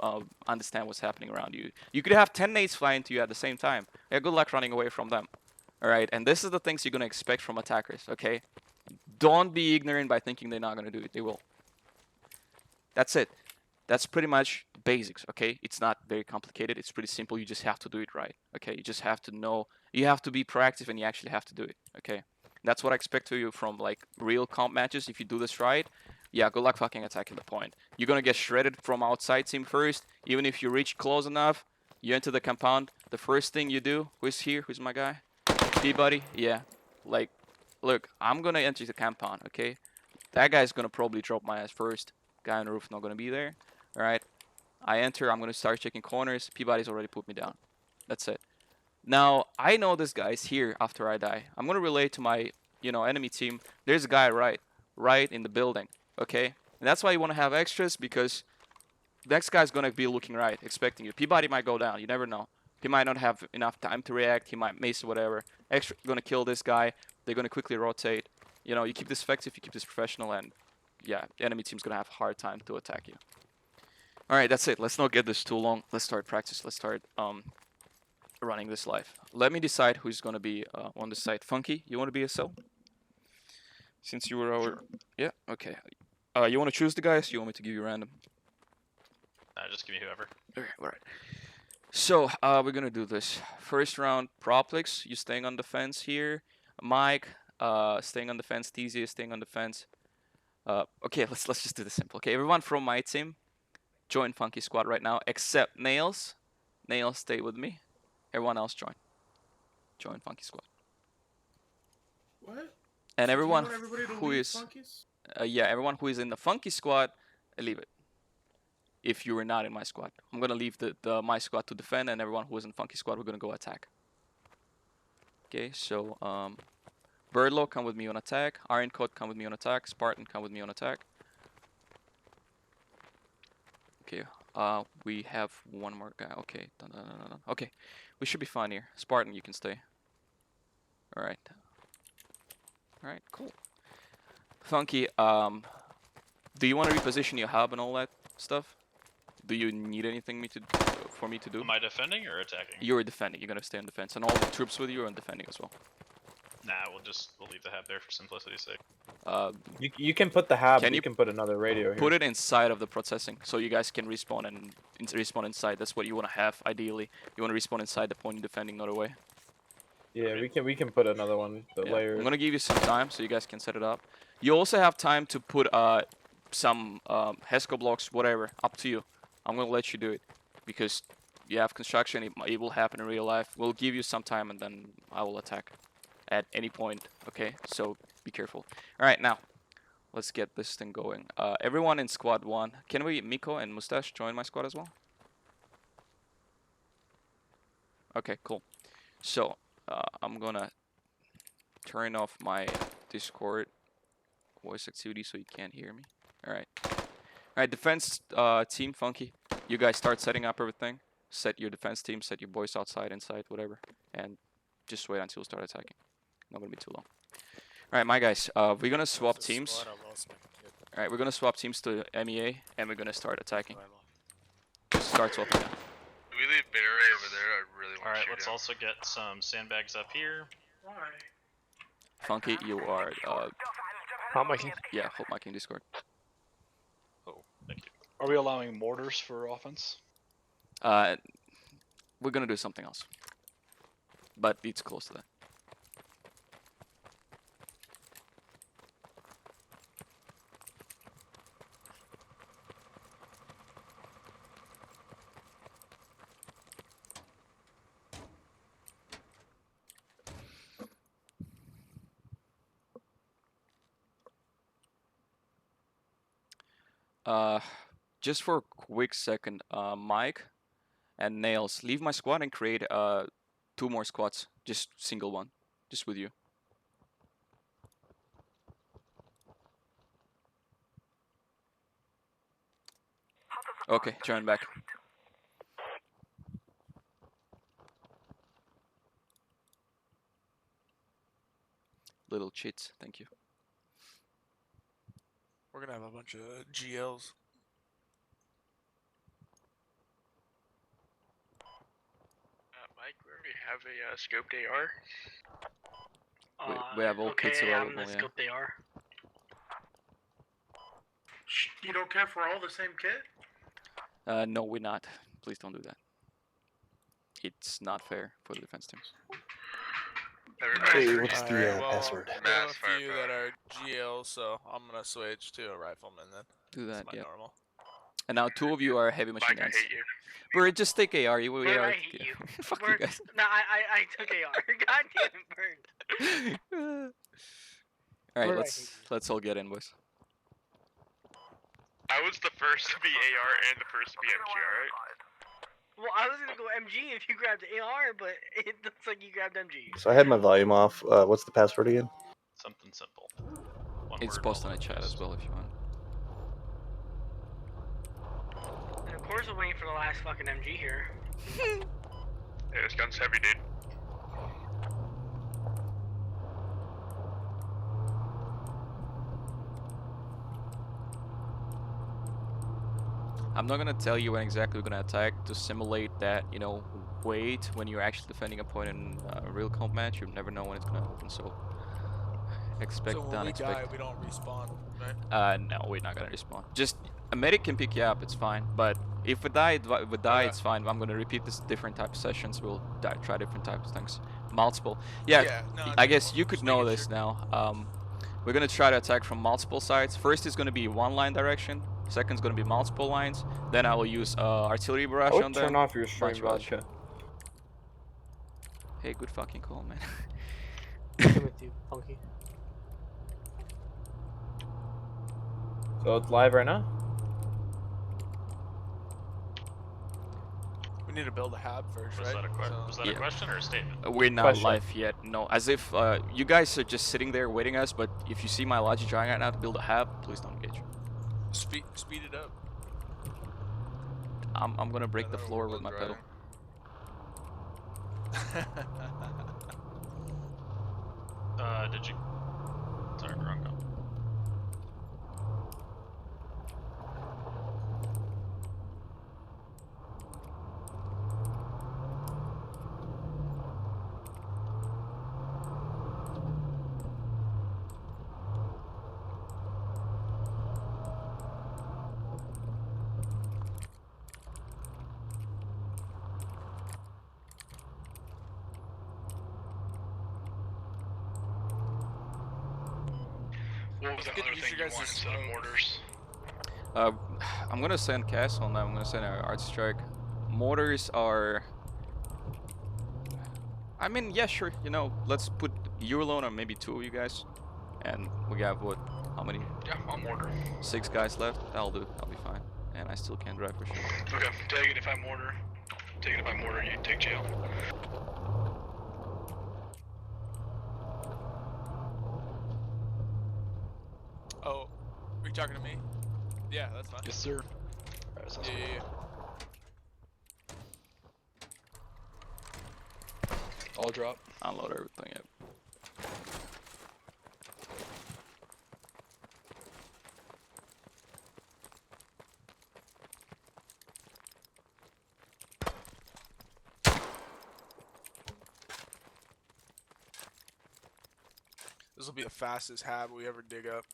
understand what's happening around you. You could have 10 nades flying to you at the same time. Yeah, good luck running away from them. Alright, and this is the things you're going to expect from attackers, okay? Don't be ignorant by thinking they're not going to do it. They will. That's it. That's pretty much basics, okay? It's not very complicated. It's pretty simple. You just have to do it right, okay? You just have to know. You have to be proactive, and you actually have to do it, okay? That's what I expect of you from, like, real comp matches. If you do this right, yeah, good luck fucking attacking the point. You're gonna get shredded from outside team first. Even if you reach close enough, you enter the compound. The first thing you do, who's here? Who's my guy? Peabody? Yeah. Like, look, I'm gonna enter the compound, okay? That guy's gonna probably drop my ass first. Guy on the roof not gonna be there. Alright. I enter, I'm gonna start checking corners. Peabody's already put me down. That's it. Now, I know this guy's here after I die. I'm gonna relay to my, enemy team. There's a guy right in the building. Okay? And that's why you wanna have extras, because the next guy's gonna be looking right, expecting you. Peabody might go down, you never know. He might not have enough time to react, he might mace or whatever. Extra gonna kill this guy, they're gonna quickly rotate. You keep this effective, you keep this professional, and yeah, the enemy team's gonna have a hard time to attack you. Alright, that's it. Let's not get this too long. Let's start practice. Let's start running this live. Let me decide who's gonna be on this side. Funky, you wanna be a cell? Since you were our... Sure. Yeah, okay. You wanna choose the guys? You want me to give you random? Just give me whoever. Okay, alright. So, we're gonna do this. First round, Proplex, you staying on defense here. Mike, staying on defense. TZ is staying on defense. Okay, let's just do this simple. Okay, everyone from my team, join Funky Squad right now, except Nails. Nails, stay with me. Everyone else join. Join Funky Squad. What? And So everyone do you want everybody to who leave is Funkies? yeah, everyone who is in the Funky Squad, leave it. If you are not in my squad, I'm gonna leave my squad to defend, and everyone who is in Funky Squad, we're gonna go attack. Okay, so Birdlow, come with me on attack. Ironcoat, come with me on attack. Spartan, come with me on attack. Okay, we have one more guy. Okay, okay, we should be fine here. Spartan, you can stay. All right. All right, cool. Funky, do you want to reposition your hub and all that stuff? Do you need anything for me to do? Am I defending or attacking? You're defending. You're gonna stay on defense, and all the troops with you are on defending as well. Nah, we'll leave the hab there for simplicity's sake. You can put the hab. Can You you can put another radio here. Put it inside of the processing, so you guys can respawn and respawn inside. That's what you want to have ideally. You want to respawn inside the point you're defending, not away. Yeah, we can put another one. The layer. I'm gonna give you some time so you guys can set it up. You also have time to put some Hesco blocks, whatever, up to you. I'm gonna let you do it because you have construction. It will happen in real life. We'll give you some time and then I will attack at any point. Okay, so be careful. All right, now let's get this thing going. Everyone in squad 1. Can we, Miko and Mustache, join my squad as well? Okay, cool. So I'm gonna turn off my Discord voice activity so you can't hear me. Alright. Alright, defense team, Funky. You guys start setting up everything. Set your defense team, set your boys outside, inside, whatever. And just wait until we start attacking. Not gonna be too long. Alright, my guys, we're gonna swap teams. Alright, we're gonna swap teams to MEA and we're gonna start attacking. Start swapping now. Do we leave Bear Ray over there? I really want to Alright, shoot let's him. also get some sandbags up here. Why? Funky, you are Hot miking. yeah, hold mic in Discord. Oh, thank you. Are we allowing mortars for offense? We're gonna do something else. But it's close to that. Just for a quick second, Mike and Nails, leave my squad and create 2 more squads. Just single one, just with you. Okay, join back. Little cheats, thank you. We're gonna have a bunch of GLs. Mike, we already have a scoped AR. We have all kits available, yeah. Scoped AR. You don't care for all the same kit? No, we're not. Please don't do that. It's not fair for the defense teams. Everybody, what's the password? We have Mass a few that firepower. are GL, so I'm gonna switch to a rifleman then. Do that, That's my yeah. normal. And now 2 of you are heavy machine Mike, I guns. hate you. Bird, just take AR. You Bird, AR. I hate you. Fuck Bird, you guys. No, I took AR. God damn it, Bird. All right, Bird, I let's all get in, boys. I was the first to be AR and the first to be MG, alright? Well, I was gonna go MG if you grabbed AR, but it looks like you grabbed MG. So I had my volume off. What's the password again? Something simple. It's posted in the chat as well if you want. And of course, we're waiting for the last fucking MG here. Yeah, this gun's heavy, dude. I'm not gonna tell you when exactly we're gonna attack to simulate that, you know, wait when you're actually defending a point in a real comp match. You never know when it's gonna happen, so expect So when the we die, unexpected. we don't respawn, right? No, we're not gonna respawn. Just a medic can pick you up, it's fine. But if we die, it's fine. I'm gonna repeat this different type of sessions. We'll try different types of things. Multiple. Yeah, no, I guess you could just know making this sure. now. We're gonna try to attack from multiple sides. First is gonna be one line direction. Second's gonna be multiple lines. Then I will use artillery barrage I would on them. turn off your stream Bunch vodka. Hey, good fucking call, man. I'm with you, Funky. So it's live right now? We need to build a hab first, Was right? that a question or a statement? We're not Question. live yet. No, as if you guys are just sitting there waiting us. But if you see my logic trying right now to build a hab, please don't engage. Speed it up. I'm gonna break the floor with my pedal. Did you? Sorry, wrong call. What was the other thing you want instead of mortars? I'm gonna send Castle on that. I'm gonna send our Art Strike. Mortars are. I mean, yeah, sure. You know, let's put you alone or maybe 2 of you guys, and we have what? How many? Yeah, I'll mortar. 6 guys left. That'll do. I'll be fine. And I still can drive for sure. Okay, take it if I mortar. Take it if I mortar. You take jail. Oh, are you talking to me? Yeah, that's fine. Yes, sir. Yeah. All drop. Unload everything. Yep. This will be the fastest hab we ever dig up.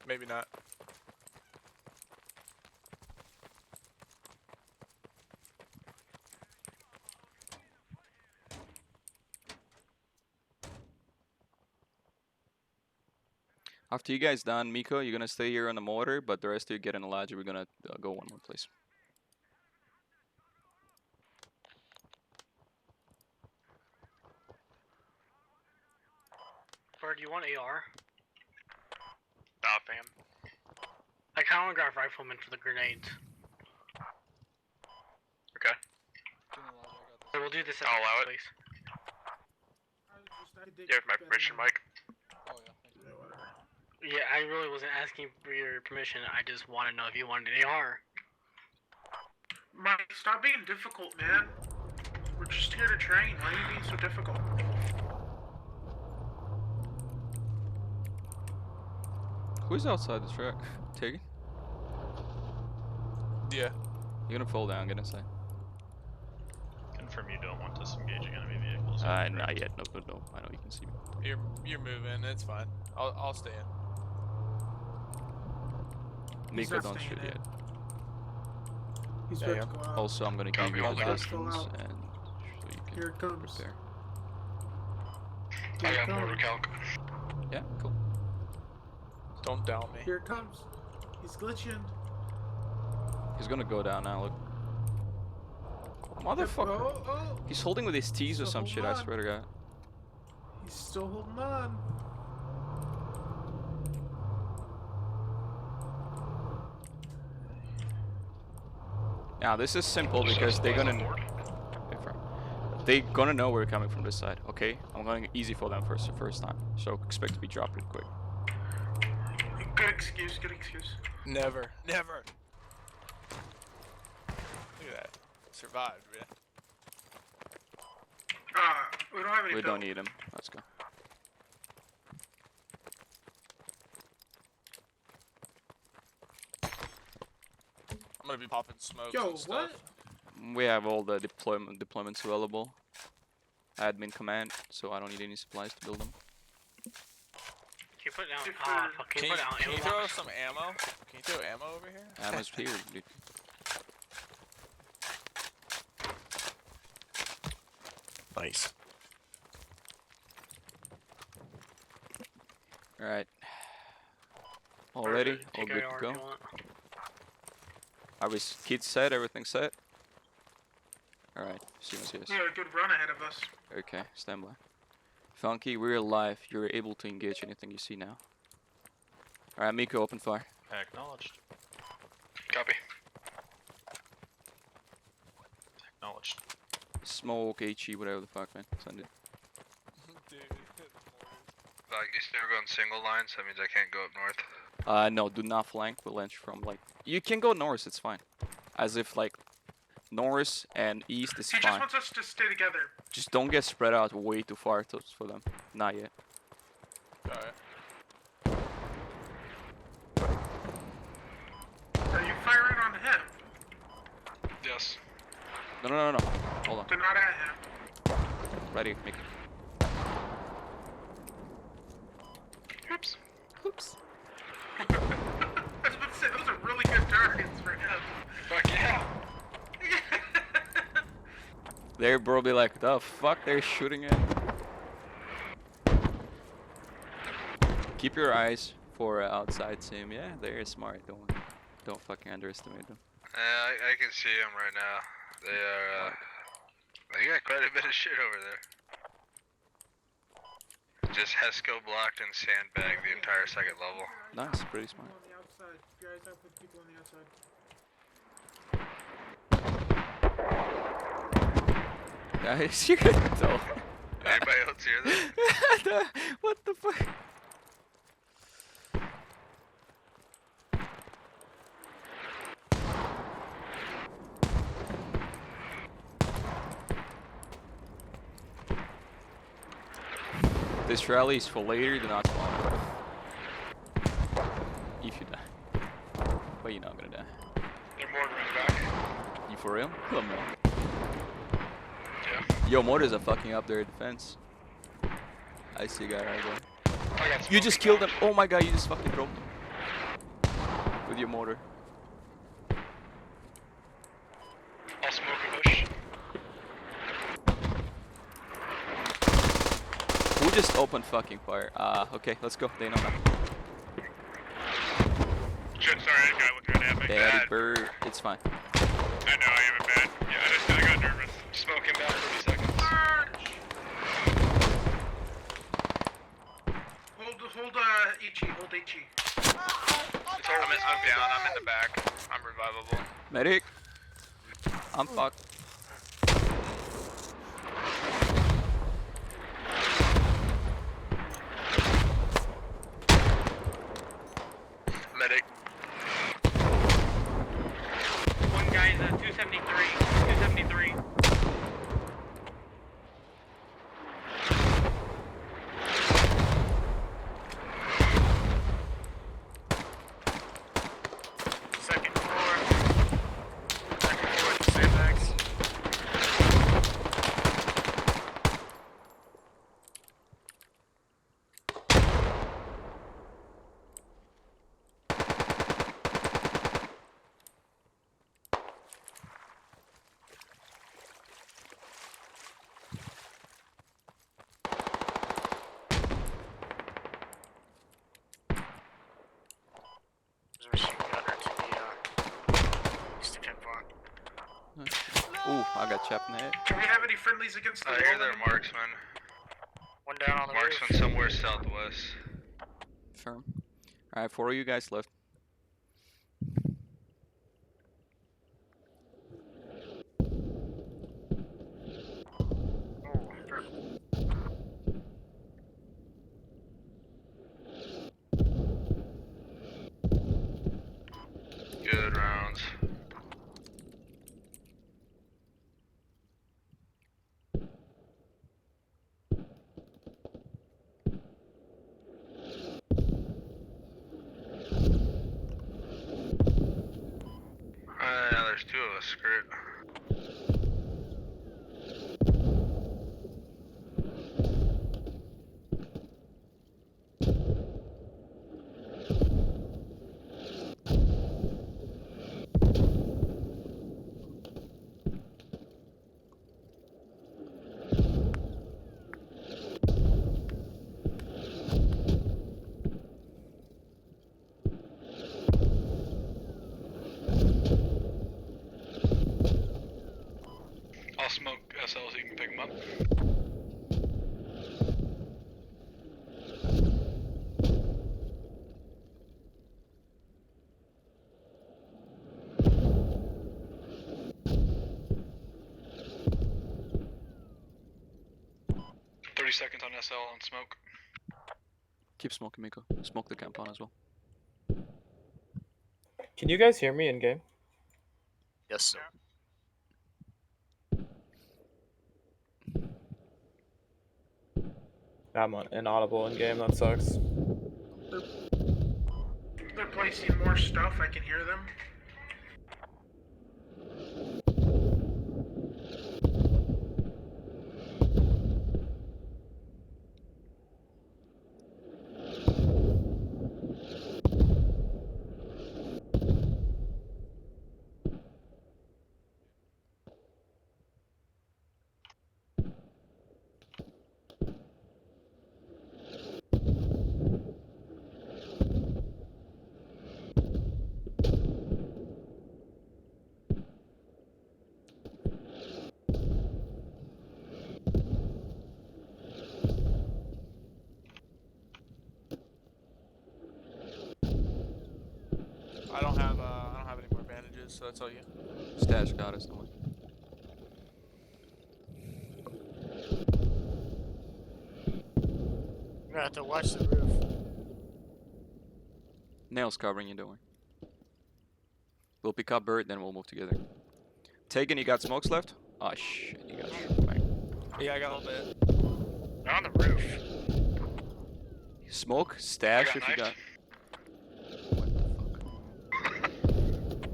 Maybe not. After you guys done, Miko, you're gonna stay here on the mortar, but the rest of you get in the lodge. We're gonna go one more place. Or do you want AR? Nah, fam. I kind of want to grab rifleman for the grenades. Okay. So we'll do this at I'll allow it. place. You have my permission, Mike. Yeah, I really wasn't asking for your permission. I just want to know if you wanted an AR. Mike, stop being difficult, man. We're just here to train. Why are you being so difficult? Who's outside the track? Taking? Yeah. You're gonna fall down, gonna say. Confirm you don't want us engaging enemy vehicles. Not yet. No. I know you can see me. You're moving. It's fine. I'll stay in. He's Miko, not don't staying shoot in. yet. He's Yeah, about to go out. Also, I'm gonna give you Copy. the All distance, out. and so you can Here it comes. prepare. Here I it got comes. mortar calc. Yeah, cool. Don't down me. Here it comes. He's glitching. He's gonna go down now. Look, motherfucker. Oh. He's holding with his T's or Still some shit. I holding on. swear to God. He's still holding on. Now this is simple because they're gonna know we're coming from this side. Okay, I'm going easy for them the first time, so expect to be dropped real quick. Good excuse. Never. Look at that. Survived, man. We don't have any We fill. don't need him. Let's go. I'm gonna be popping smokes Yo, and stuff. what? We have all the deployments available. Admin command, so I don't need any supplies to build them. Can you put down? Fuck, Can you you, put down can you ammo throw box? some ammo? Can you throw ammo over here? Ammo's here, dude. Nice. Alright. All ready? All Take good AR to if go? you want. Are we kids set? Everything set? Alright, yes. We have a good run ahead of us. Okay, stand by. Funky, we're alive. You're able to engage anything you see now. Alright, Miko, open fire. Acknowledged. Copy. Acknowledged. Smoke, HE, whatever the fuck, man. Send it. Like, you still going single lines, that means I can't go up north. No, do not flank. We'll launch from, like... You can go north, it's fine. As if, like, north and east is He fine. just wants us to stay together. Just don't get spread out way too far for them. Not yet. Alright. Are you firing on him? Yes. No. Hold on. They're not at him. Ready, Mickey. Oops. Oops. I was about to say, those are really good targets for him. Fuck yeah. They're probably like, the fuck they're shooting at? Keep your eyes for outside sim. Yeah, they're smart. Don't fucking underestimate them. I can see them right now. They are, they got quite a bit of shit over there. Just Hesco blocked and sandbagged the entire second level. Nice, pretty smart. On the outside. Keep your eyes out for the people on the outside. Guys, you couldn't tell. Anybody else hear that? What the fuck? This rally is for later, do not spawn. If you die. But you're not gonna die. They're mortaring back. You for real? Come on. Yeah. Yo, mortars are fucking up their defense. I see a guy right there. I got You just killed him. Oh my god, you just fucking dropped him. With your mortar. I'll smoke a bush. Who just opened fucking fire? Okay, let's go. They know now. Shit, sorry, I got looking at my Daddy bad. bird. It's fine. I know, I am a bad. Yeah, I got nervous. Smoking back 30 seconds. Hold Ichi, hold Ichi. I'm down, I'm in the back. I'm revivable. Medic. I'm fucked. Medic. One guy's 273. 273. Second floor. Second floor, sandbags. There's a machine gunner to the east of 10 block. Ooh, I got chapped in the head. Do we have any friendlies against the I wall? hear their marksman. One down on the Marksman roof. somewhere southwest. Firm. Alright, 4 of you guys left. Oh, perfect. Good rounds. There's two of us, screw it. smoke SL so you can pick them up. Seconds on SL on smoke. Keep smoking, Miko. Smoke the camp on as well. Can you guys hear me in game? Yes, sir. I'm inaudible in game. That sucks. They're placing more stuff. I can hear them. I don't have any more bandages, so that's all you. Stash got us. No one. You're gonna have to watch the roof. Nails covering you, don't worry. We'll pick up Bird, then we'll move together. Tegan, you got smokes left? Oh shit, you got shit. Yeah, I got a little bit. They're on the roof. Smoke, stash if you got.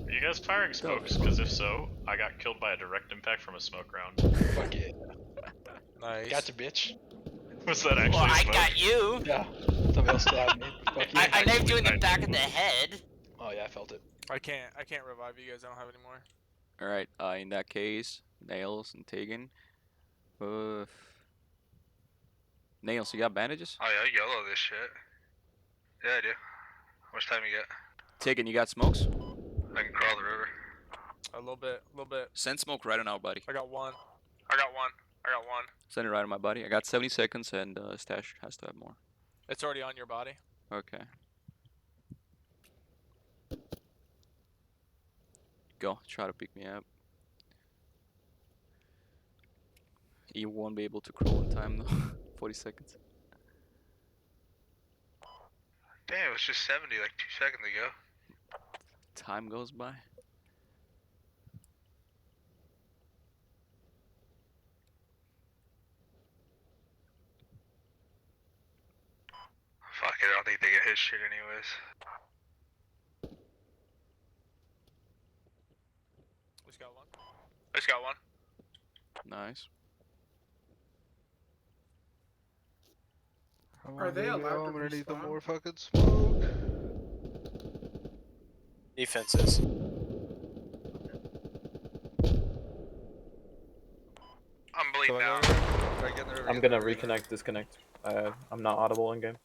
Are you guys firing smokes? Because if so, I got killed by a direct impact from a smoke round. Fuck it. Nice. Gotcha, bitch. Was that actually Well, I smoke? got you. Yeah. Somebody else stabbed me. Fuck you. I knifed you in the back of the head. Oh yeah, I felt it. I can't revive you guys. I don't have any more. Alright, in that case, Nails and Tegan. Nails, you got bandages? Oh yeah, yellow this shit. Yeah, I do. How much time you got? Tegan, you got smokes? I can crawl the river. A little bit. Send smoke right on our body. I got one. Send it right on my body. I got 70 seconds and Stash has to have more. It's already on your body. Okay. Go, try to pick me up. You won't be able to crawl in time though. 40 seconds. Damn, it was just 70 like 2 seconds ago. Time goes by. Fuck it, I don't think they get his shit anyways. Just got one. Nice. Are they allowed I'm to gonna need some respawn? more fucking smoke. Defenses. I'm bleeding Going out. over. Right, get in the river, I'm get in gonna the river. reconnect, disconnect. I'm not audible in game.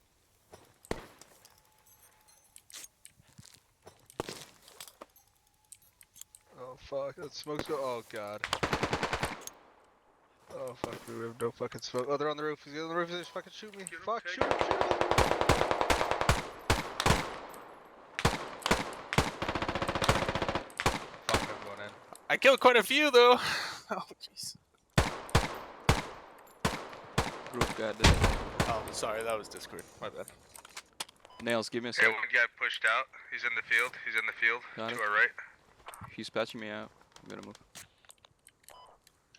Oh fuck, that smoke's go. Oh god. Oh fuck, we have no fucking smoke. Oh, they're on the roof. He's on the roof. He's fucking shoot me. Fuck, shoot him, shoot him. Fuck, I'm going in. I killed quite a few though. Oh jeez. Roof got Oh, sorry, that was Discord. My bad. Nails, give me a Hey, sec. one guy pushed out. He's in the field. He's in the field. Got To it. our right. He's patching me out. I'm gonna move.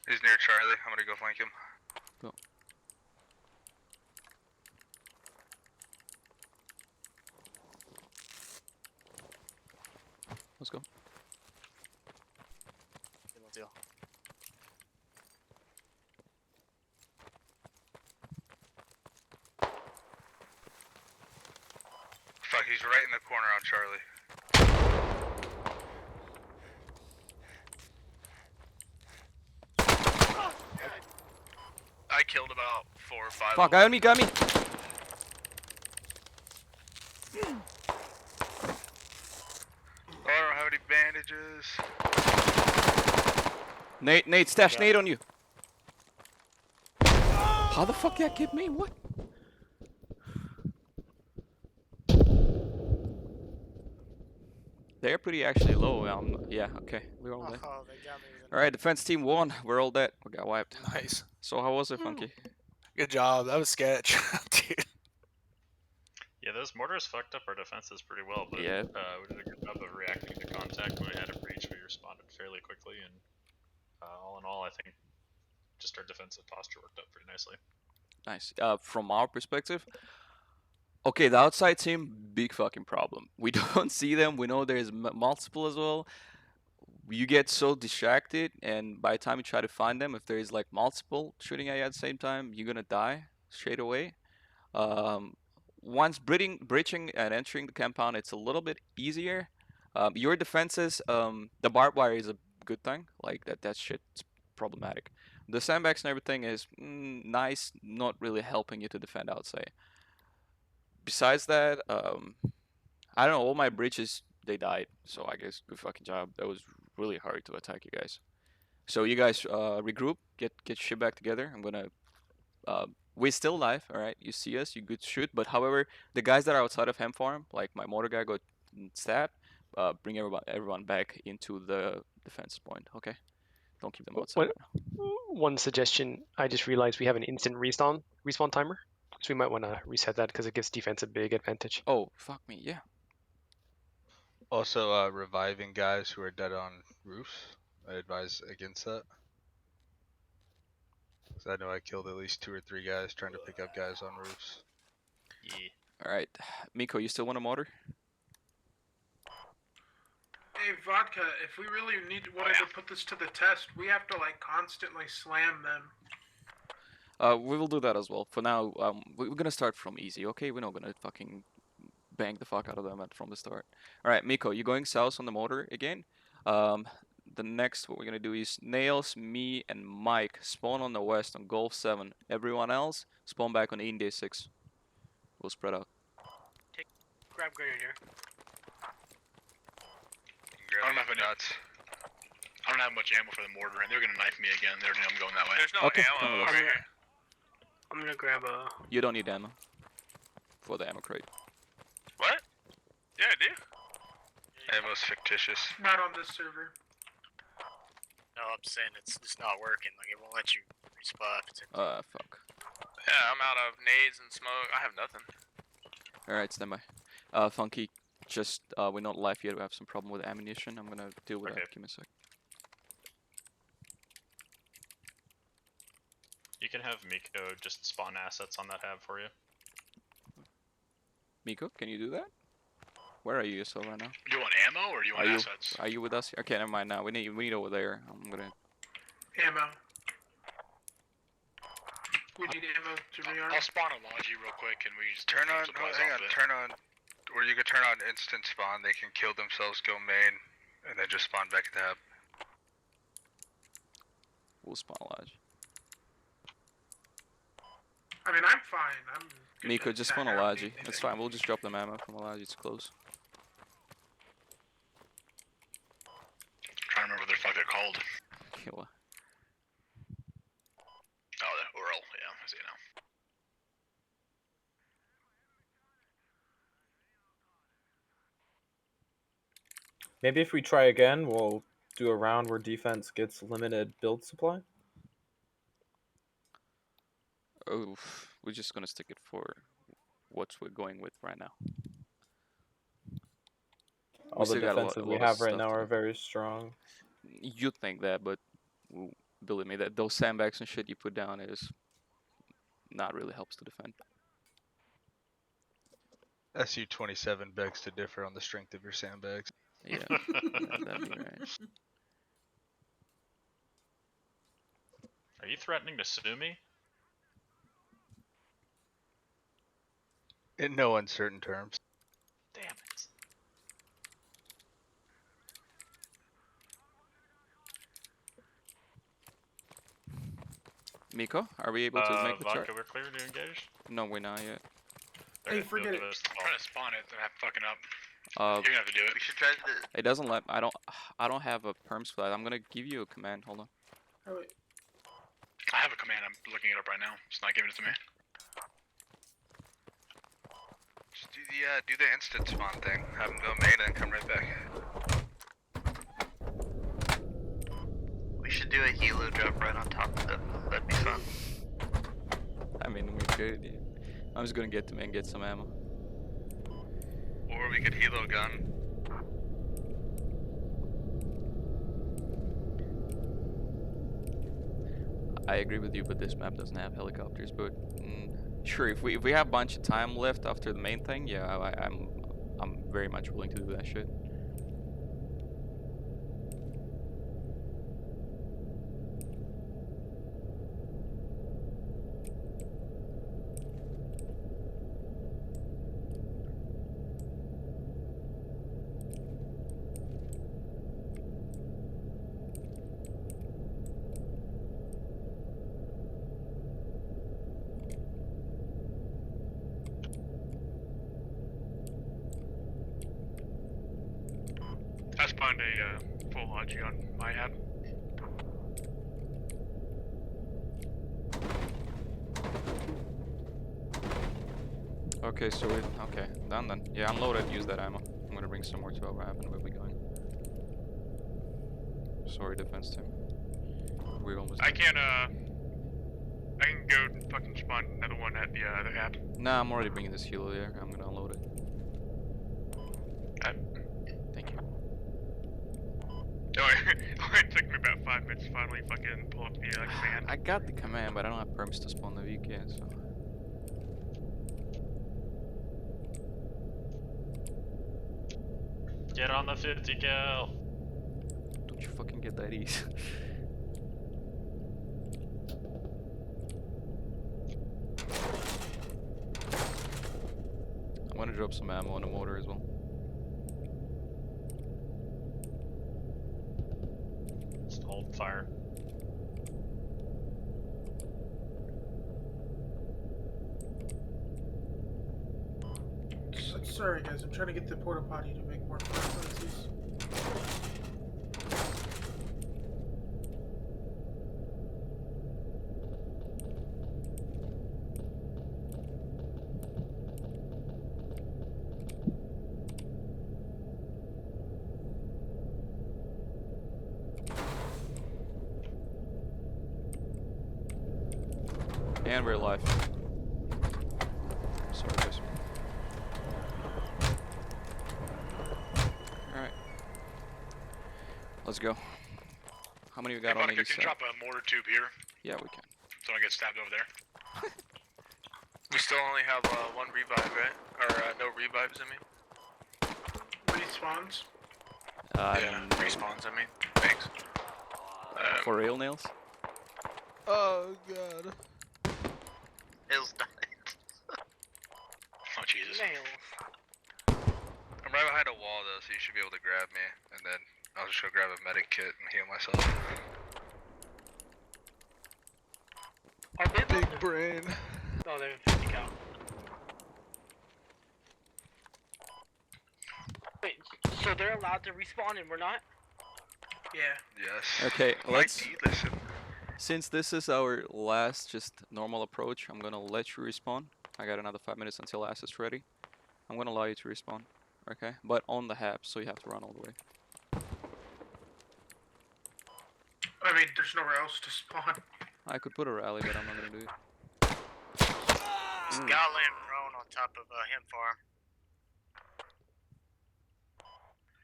He's near Charlie. I'm gonna go flank him. Go. Let's go. Deal. Fuck, he's right in the corner on Charlie. I killed about 4 or 5. Fuck, got me. Oh, I don't have any bandages. Nate, stash nade on you. How the fuck that kid me? What? They're pretty actually low. Yeah, okay. We're all dead. Oh, they got me. Alright, defense team won. We're all dead. We got wiped. Nice. So how was it, Funky? Good job. That was sketch, dude. Yeah, those mortars fucked up our defenses pretty well, but Yeah. we did a good job of reacting to contact when we had a breach. We responded fairly quickly, and all in all, I think just our defensive posture worked out pretty nicely. Nice. From our perspective, okay, the outside team, big fucking problem. We don't see them. We know there's multiple as well. You get so distracted, and by the time you try to find them, if there is like multiple shooting at you at the same time, you're gonna die straight away. Once breaching and entering the compound, it's a little bit easier. Your defenses, the barbed wire is a good thing. Like that shit's problematic. The sandbags and everything is nice, not really helping you to defend outside. Besides that, I don't know. All my breaches they died, so I guess good fucking job. That was really hard to attack you guys. So you guys regroup, get shit back together. I'm gonna we're still alive, all right? You see us, you good shoot, but however, the guys that are outside of Hem Farm, like my motor guy got stabbed, bring everyone back into the defense point, okay? Don't keep them outside. One suggestion, I just realized we have an instant respawn timer, so we might want to reset that because it gives defense a big advantage. Oh, fuck me, yeah. Also, reviving guys who are dead on roofs. I advise against that. Because I know I killed at least 2 or 3 guys trying to pick up guys on roofs. Yeah. Alright. Miko, you still want a motor? Hey, Vodka, if we really wanted to put this to the test, we have to, like, constantly slam them. We will do that as well. For now, we're gonna start from easy, okay? We're not gonna fucking bang the fuck out of them from the start. Alright, Miko, you're going south on the motor again. The next, what we're gonna do is Nails, me, and Mike spawn on the west on Golf 7. Everyone else, spawn back on India 6. We'll spread out. Grab Grenadier. I don't have nuts. I don't have much ammo for the mortar, and they're gonna knife me again. They're gonna going that way. There's no Okay, ammo over here. I'm gonna grab a. You don't need ammo for the ammo crate. What? Yeah, I do. Ammo's fictitious. Not on this server. No, I'm saying it's not working. Like it won't let you respawn. Fuck. Yeah, I'm out of nades and smoke. I have nothing. Alright, stand by. Funky, just, we're not live yet. We have some problem with ammunition. I'm gonna deal with that. Give me a sec. You can have Miko just spawn assets on that hab for you. Miko, can you do that? Where are you yourself right now? Do you want ammo or do you want assets? Are you with us? Okay, never mind now. We need over there. I'm gonna... Ammo. We need ammo to rearm. I'll spawn a Logi real quick and we just Turn on, turn on, or you could turn on instant spawn. They can kill themselves, go main, and then just spawn back at the hub. We'll spawn a Lodge. I mean, I'm fine. I'm good. Miko, just spawn a Logi. It's fine. We'll just drop them ammo from a Logi. It's close. Trying to remember what the fuck they're called. Killer. Oh, the Ural. Yeah, I see it now. Maybe if we try again, we'll do a round where defense gets limited build supply. Oh, we're just gonna stick it for what we're going with right now. All the defenses we have right now are very strong. You'd think that, but believe me, that those sandbags and shit you put down is not really helps to defend. SU-27 begs to differ on the strength of your sandbags. Yeah, that'd be right. Are you threatening to sue me? In no uncertain terms. Damn it. Miko, are we able to make the Vodka, chart? we're clear to engage? No, we're not yet. Hey, forget it. I'm trying to spawn it and I'm fucking up. Uh, You're gonna have to do it. We should try to. It doesn't let. I don't have a perms for that. I'm gonna give you a command. Hold on. Oh, wait. I have a command. I'm looking it up right now. It's not giving it to me. Just do the instant spawn thing. Have them go main and come right back. We should do a helo drop right on top of them. That'd be fun. I mean, we could. Yeah. I'm just gonna get to main, get some ammo. Or we could helo gun. I agree with you, but this map doesn't have helicopters. But sure, if we have a bunch of time left after the main thing, yeah, I'm very much willing to do that shit. I spawned a full Logi on my app. Okay, so done then. Yeah, unload it, use that ammo. I'm gonna bring some more to our app and we'll be going. Sorry, defense team. We're almost I done. can go fucking spawn another one at the other app. Nah, I'm already bringing this helo there. I'm gonna unload it. Thank you. Oh, it took me about 5 minutes to finally fucking pull up the command. I got the command, but I don't have perms to spawn the VK, so. Get on the 50 cal. Don't you fucking get that easy. I'm gonna drop some ammo on the motor as well. Just hold fire. Sorry guys, I'm trying to get the porta potty to make more fireplaces. And we're live. Sorry guys. Alright. Let's go. How many we got Hey, on Monica, each can you side? drop a mortar tube here? Yeah, we can. So I get stabbed over there. We still only have one revive, right? Or no revives, I mean. Respawns? Yeah, respawns, I mean. Thanks. For real, Nails? Oh god. Nails died. Oh Jesus. Nails. I'm right behind a wall though, so you should be able to grab me, and then I'll just go grab a medic kit and heal myself. Big brain. Oh, they're 50 cal. Wait, so they're allowed to respawn and we're not? Yeah. Yes. Okay, let's. Listen. Since this is our last just normal approach, I'm gonna let you respawn. I got another 5 minutes until Ass is ready. I'm gonna allow you to respawn. Okay? But on the hab, so you have to run all the way. I mean, there's nowhere else to spawn. I could put a rally, but I'm not gonna do it. There's Godland prone on top of him farm.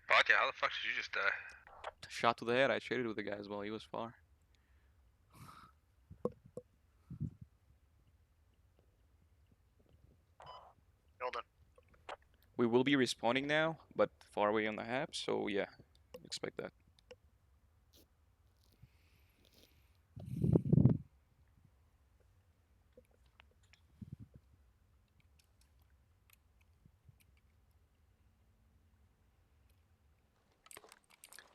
Batya, how the fuck did you just die? Shot to the head, I traded with the guy as well, he was far. Killed him. We will be respawning now, but far away on the hab, so yeah, expect that.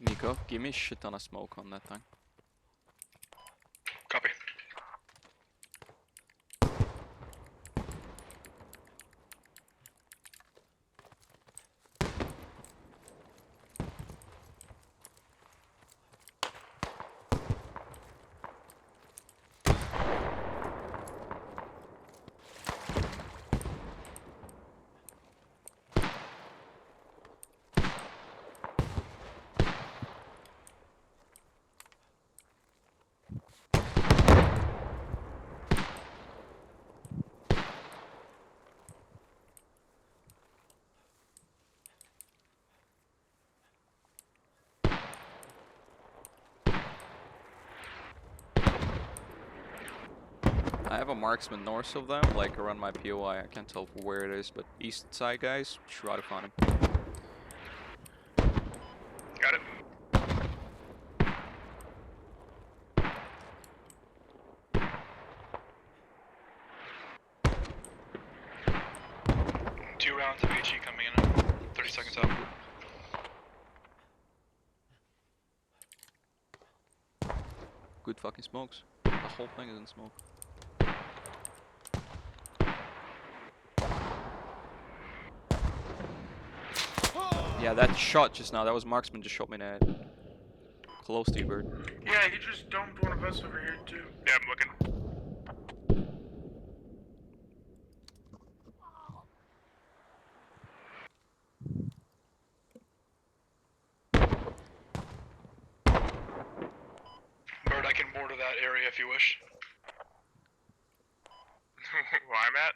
Nico, give me a shit ton of smoke on that thing. Copy. have a marksman north of them, like around my POI. I can't tell where it is, but east side guys, try to find him. Got it. Two rounds of HE coming in. 30 seconds out. Good fucking smokes. The whole thing is in smoke. Yeah, that shot just now, that was marksman just shot me in the head. Close to you, bird. Yeah, he just domed one of us over here too. Yeah, I'm looking. Bird, I can mortar that area if you wish. Where I'm at?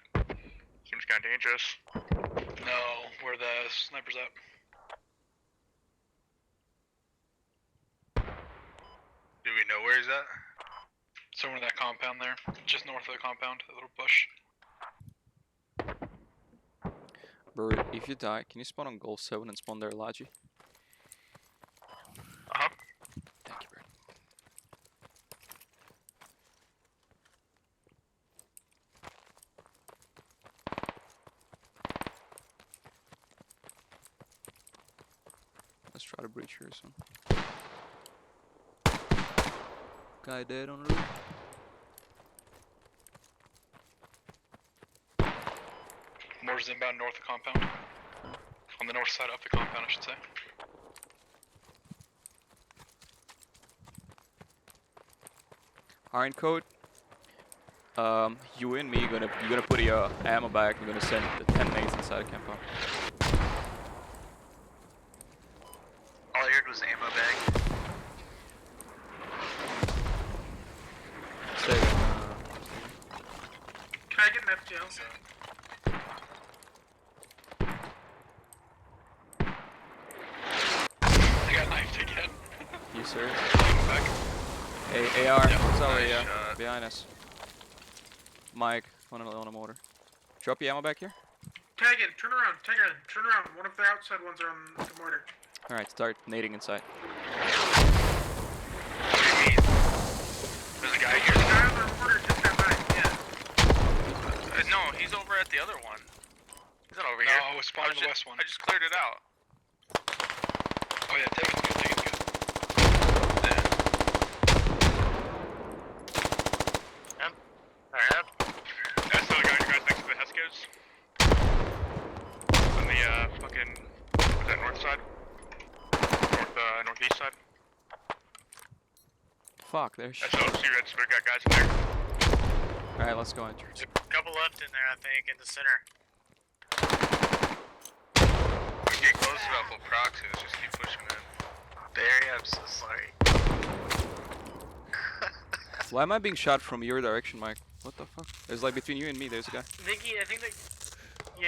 Seems kind of dangerous. No, where the sniper's at. Do we know where he's at? Somewhere in that compound there, just north of the compound, a little bush. Bird, if you die, can you spawn on goal 7 and spawn there, Laji? Uh-huh. Thank you, Bird. Let's try to breach here soon. Guy dead on the roof. Mortar's inbound north of the compound. On the north side of the compound, I should say. Iron Coat. You and me you're gonna put your ammo back. We're gonna send the 10 nades inside the compound. All I heard was ammo bag. Stay. Can I get an FTL? I got knifed again. You serious? Back. Hey, AR, Yeah, sorry, nice shot. behind us. Mike, on a motor. Drop your ammo back here. Tag in, turn around, turn around. One of the outside ones are on the mortar. Alright, start nading inside. There's a guy here. The guy on the mortar just got back, yeah. No, he's over at the other one. He's not over No, here. I was spawning the west one. I just cleared it out. Oh yeah, take it good, take it good. Alright. That's the other guy, you guys next to the Heskos. On the fucking, what's that, north side? Northeast side? Fuck, there's shit. That's OC Red, so we got guys in there. Alright, let's go enter. There's a couple left in there, I think, in the center. We get close enough with proxies, just keep pushing in. Barry, I'm so sorry. Why am I being shot from your direction, Mike? What the fuck? There's like between you and me, there's a guy. I think they. Yeah.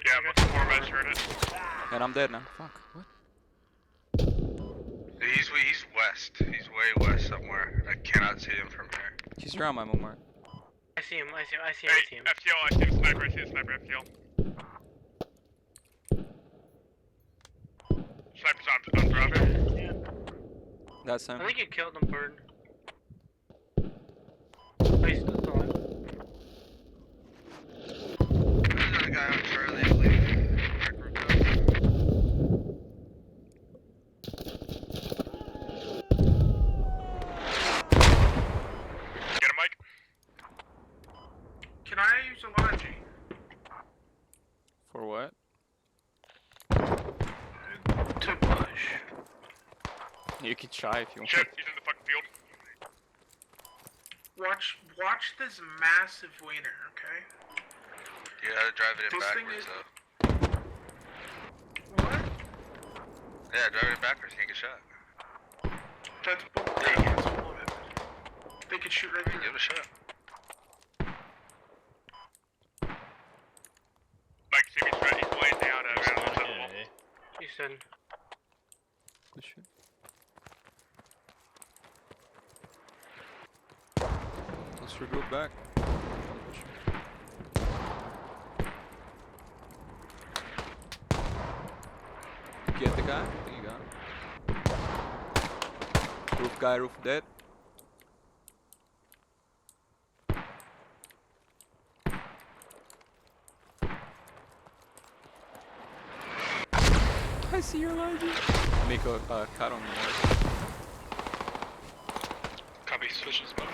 Yeah, but the 4 guys heard it. And I'm dead now. Fuck. What? He's west. He's way west somewhere. I cannot see him from here. He's around my mark. I see him. Hey, FTL, I see the sniper, FTL. Sniper's on Bravo. Yeah. That's him. I think you killed him, Bird. Oh, he's still alive. There's a guy on Charlie, I believe. Get him, Mike. Can I use a Logi? For what? To push. You can try if you want. Shit, he's in the fucking field. Watch this massive wiener, okay? You gotta drive it in This thing backwards is- though. What? Yeah, drive it backwards, you can get shot. That's bull. They could shoot right Give through. it a shot. Mike, see me straight, he's laying down around the wall. You said. Good shit. Let's regroup back. Get the guy? I think you got him. Roof guy, roof dead. I see your line. Make a cut on the mark. Copy, switch smoke.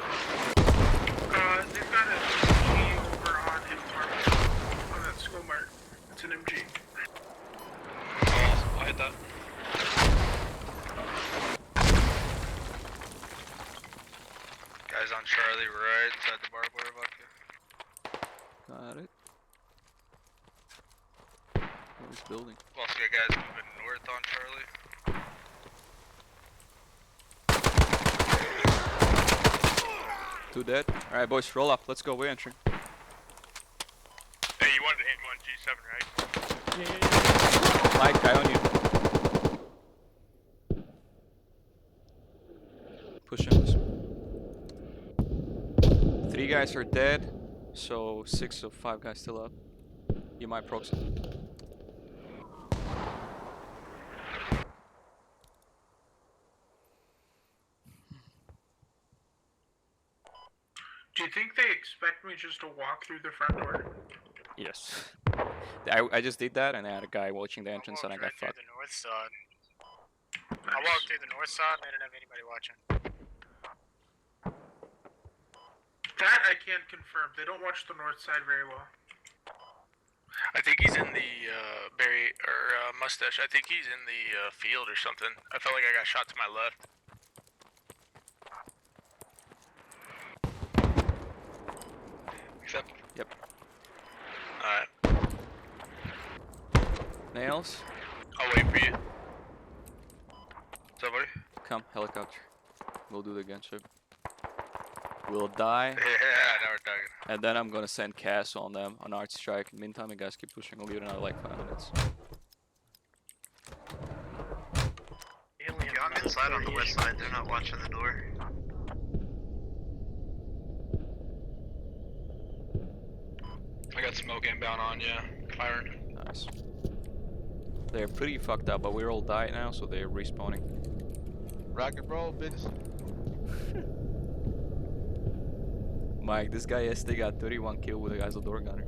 They've got a MG over on him on that school mark. It's an MG. I'll hit that. Guys on Charlie right inside the barbed wire bucket. Got it. Where's building? Also got guys moving north on Charlie. Two dead. Alright, boys, roll up. Let's go. We're entering. Hey, you wanted to hit 1G7, right? Yeah. Mike, guy on you. Push him. 3 guys are dead, so 6 of 5 guys still up. You might proxy. Do you think they expect me just to walk through the front door? Yes. I just did that, and I had a guy watching the entrance, and I got fucked. The north side. I walked through the north side and I didn't have anybody watching. That I can't confirm. They don't watch the north side very well. I think he's in the mustache. I think he's in the field or something. I felt like I got shot to my left. Accept. Yep. Alright. Nails? I'll wait for you. What's up, buddy? Come, helicopter. We'll do it again, sir. We'll die. Yeah, now we're talking. And then I'm gonna send Cass on them on Arch Strike. In the meantime, you guys keep pushing. We'll leave it another like 5 minutes. Yeah, I'm inside on the west side. They're not watching the door. I got smoke inbound on you. Firing. Nice. They're pretty fucked up, but we're all died now, so they're respawning. Rock and roll, bitch. Mike, this guy yesterday got 31 kill with a guy's a door gunner.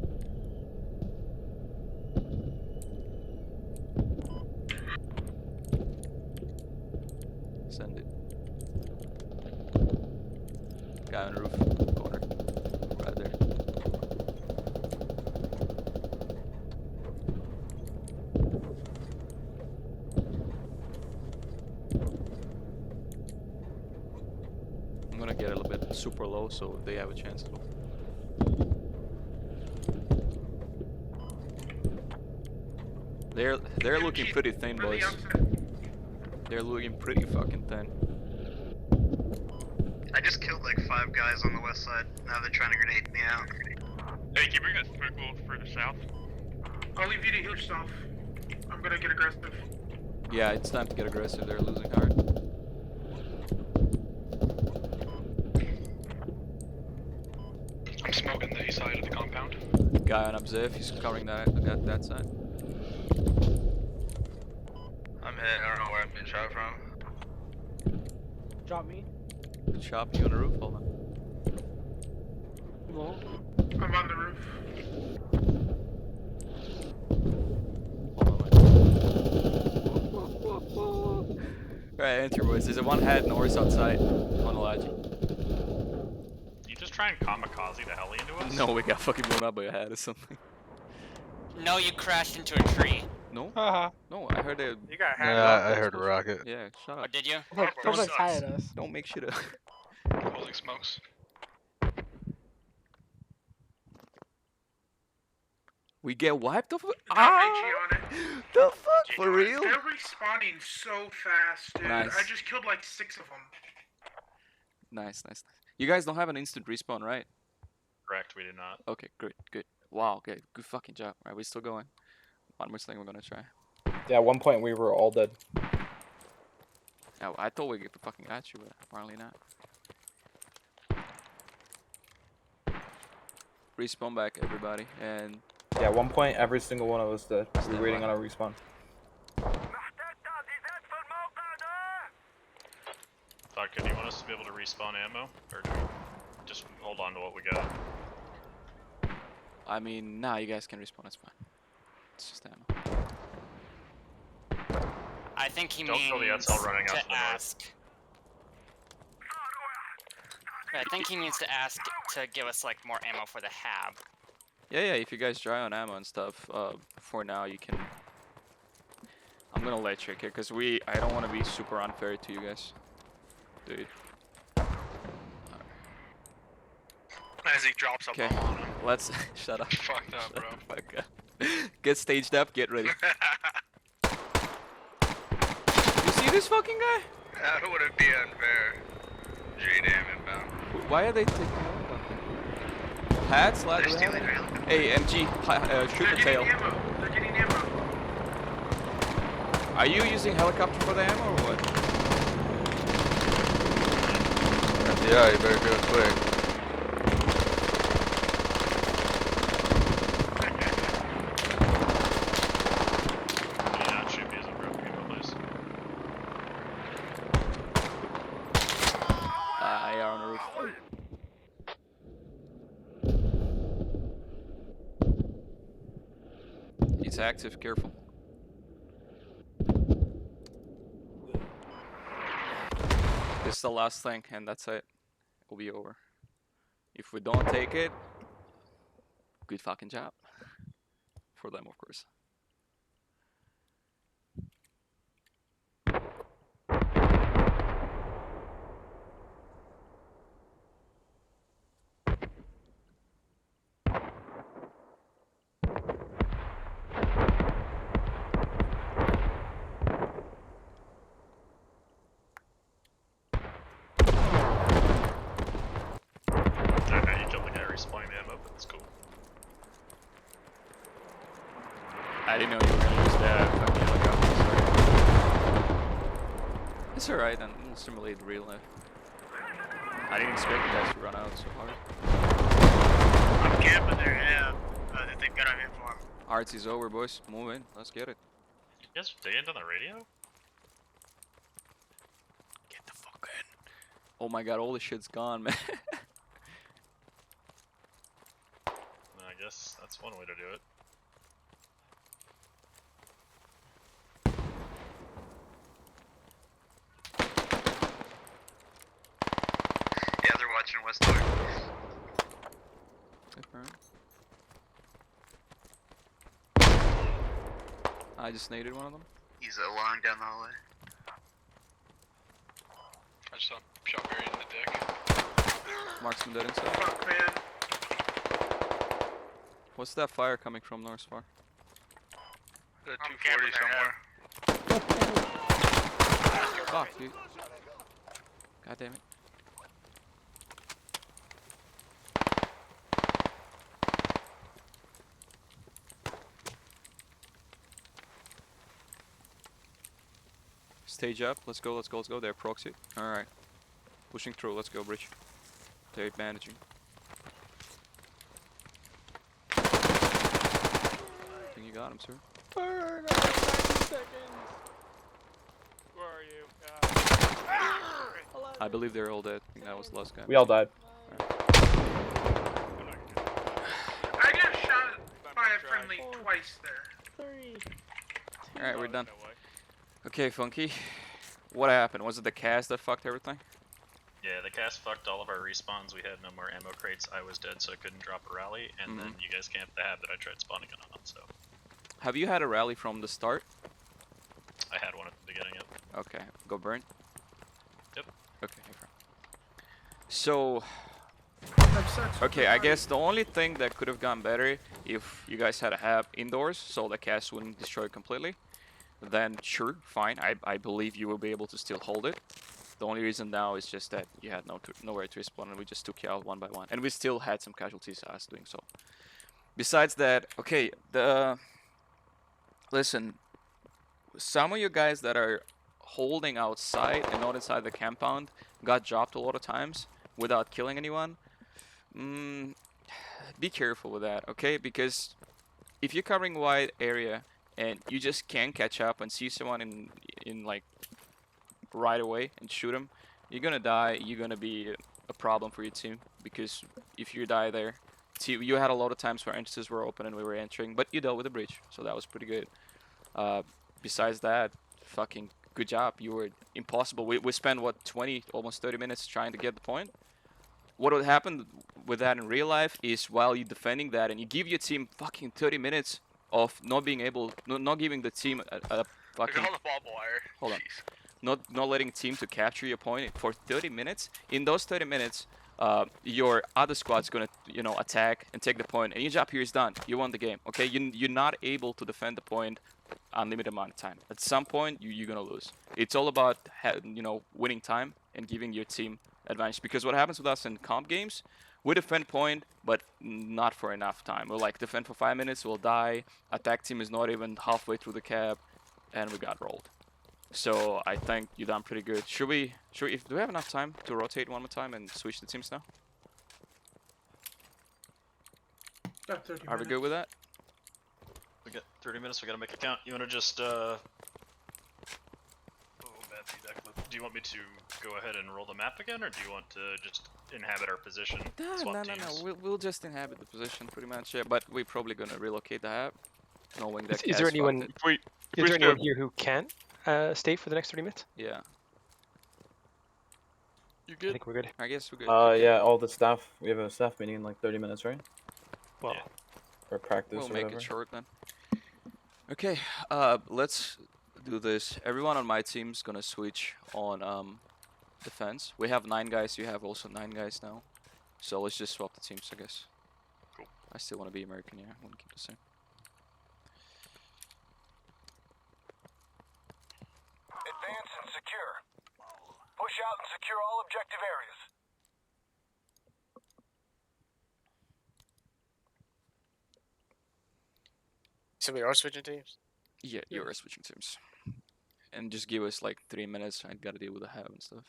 Send it. Guy on the roof, corner, right there. I'm gonna get a little bit super low so they have a chance as well. They're looking pretty thin, boys. They're looking pretty fucking thin. I just killed like 5 guys on the west side. Now they're trying to grenade me out. Hey, can you bring that smoke a little further south? I'll leave you to heal yourself. I'm gonna get aggressive. Yeah, it's time to get aggressive. They're losing hard. I'm smoking the east side of the compound. Guy on Observe, he's covering that side. I'm hit. I don't know where I'm being shot from. Drop me. Good shot, you on the roof, hold on. No. I'm on the roof. Alright, enter boys. There's a one head north outside on the lodge. You just try and kamikaze the heli into us? No, we got fucking blown up by a head or something. No, you crashed into a tree. No? Haha. No, I heard a... You got Yeah, I heard a rocket. Yeah, shut up. Oh, did you? Look, someone's high at us. Don't make shit up. Holding smokes. We get wiped off of... Got HE on it. The fuck? For real? They're respawning so fast, dude. Nice. I just killed like 6 of them. Nice, nice. You guys don't have an instant respawn, right? Correct, we did not. Okay, great, good. Wow, okay, good fucking job. Alright, we're still going. One more thing we're gonna try. Yeah, at one point we were all dead. Yeah, I thought we fucking got you, but apparently not. Respawn back, everybody, and Yeah, 1 point every single one of us did. We're Stand waiting by. on our respawn. Vodka, do you want us to be able to respawn ammo, or do we just hold on to what we got? I mean, nah, you guys can respawn. It's fine. It's just ammo. I think he Don't kill the means SL running out to to the north. ask. I think he needs to ask to give us like more ammo for the hab. Yeah, if you guys dry on ammo and stuff, for now you can. I'm gonna let you, okay? Because I don't want to be super unfair to you guys, dude. As he drops a Okay, bomb on him. let's shut up. Fucked up, bro. Fuck up. Get staged up. Get ready. You see this fucking guy? How would it be unfair? JDAM inbound. Why are they taking over? Hats? Hey, MG, shoot the tail. They're getting ammo. Are you using helicopter for the ammo or what? Yeah, you better do it quick. Can you not shoot me as I'm broken people, please? Yeah, on the roof. It's active, careful. This is the last thing, and that's it. It'll be over. If we don't take it, good fucking job. For them, of course. Okay, you killed the guy respawning the ammo, but that's cool. I didn't know you were gonna use that fucking helicopter. Sorry. It's alright, and we'll simulate real life. I didn't expect you guys to run out so hard. I'm camping their hab that they've got on info on. Artsy's over, boys. Move in. Let's get it. You guys digging on the radio? Get the fuck in. Oh my god, all the shit's gone, man. I guess that's one way to do it. Yeah, they're watching West North. I just naded one of them. He's long down the hallway. I just saw shot Barry in the dick. Marksman dead inside. Fuck, man. What's that fire coming from, North Far? The 240 somewhere. Fuck, dude. God damn it. Stage up. Let's go. They're proxy. Alright. Pushing through. Let's go, bridge. They're bandaging. I think you got him, sir. Burn! 90 seconds! Where are you? I believe they're all dead. I think that was the last guy. We all died. I got shot by a friendly twice there. Alright, we're done. Okay, Funky. What happened? Was it the cast that fucked everything? Yeah, the cast fucked all of our respawns. We had no more ammo crates. I was dead, so I couldn't drop a rally. And then you guys camped the hab that I tried spawning in on. So Have you had a rally from the start? I had one at the beginning. Yep. Okay, go burn. Yep. Okay, no problem. So, Sucks. okay, I guess the only thing that could have gone better if you guys had a hab indoors, so the cast wouldn't destroy it completely. Then sure, fine. I believe you will be able to still hold it. The only reason now is just that you had nowhere to respawn, and we just took you out one by one, and we still had some casualties as doing so. Besides that, okay, listen, some of you guys that are holding outside and not inside the compound got dropped a lot of times without killing anyone. be careful with that, okay? Because if you're covering a wide area and you just can't catch up and see someone in like right away and shoot them, you're gonna die. You're gonna be a problem for your team because if you die there, see, you had a lot of times where entrances were open and we were entering, but you dealt with the breach, so that was pretty good. Besides that, fucking good job. You were impossible. We spent what 20, almost 30 minutes trying to get the point. What would happen with that in real life is while you're defending that and you give your team fucking 30 minutes of not being able, not giving the team a fucking. Call the barbed wire. Hold on. Jeez. Not letting team to capture your point for 30 minutes. In those 30 minutes, your other squad's gonna attack and take the point, and your job here is done. You won the game. Okay, you're not able to defend the point unlimited amount of time. At some point, you're gonna lose. It's all about winning time and giving your team advantage. Because what happens with us in comp games, we defend point, but not for enough time. We'll like defend for 5 minutes, we'll die. Attack team is not even halfway through the cap, and we got rolled. So I think you done pretty good. Do we have enough time to rotate one more time and switch the teams now? Got 30 Are we good with that? We got 30 minutes. We gotta make it count. You wanna just Oh, bad feedback loop. Do you want me to go ahead and roll the map again, or do you want to just inhabit our position? No. We'll just inhabit the position pretty much. Yeah, but we're probably gonna relocate the hab, knowing that. Is there anyone? Is there anyone here who can stay for the next 30 minutes? Yeah. You good? I think we're good. I guess we're good. Yeah, all the staff. We have a staff meeting in like 30 minutes, right? Well, or practice. We'll or make whatever. it short then. Okay. Let's do this. Everyone on my team's gonna switch on defense. We have 9 guys. You have also 9 guys now. So let's just swap the teams, I guess. Cool. I still want to be American. Yeah, I want to keep the same. Advance and secure. Push out and secure all objective areas. So we are switching teams? Yeah, you are switching teams. And just give us like 3 minutes. I gotta deal with the hab and stuff.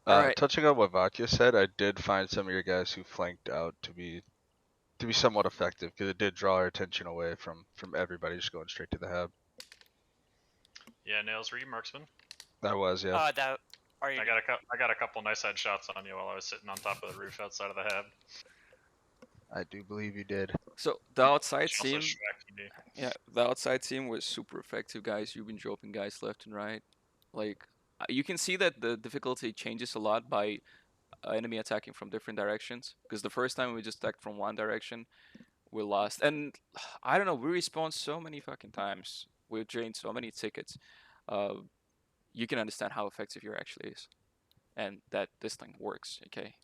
Alright. Touching on what Vodka said, I did find some of your guys who flanked out to be somewhat effective because it did draw our attention away from everybody just going straight to the hab. Yeah, Nails, were you marksman? That was, yeah. I got a couple nice headshots on you while I was sitting on top of the roof outside of the hab. I do believe you did. So the outside Which also team, distracted me. yeah, the outside team was super effective, guys. You've been dropping guys left and right. Like you can see that the difficulty changes a lot by enemy attacking from different directions. Because the first time we just attacked from one direction, we lost. And I don't know, we respawned so many fucking times. We drained so many tickets. You can understand how effective your actually is, and that this thing works. Okay,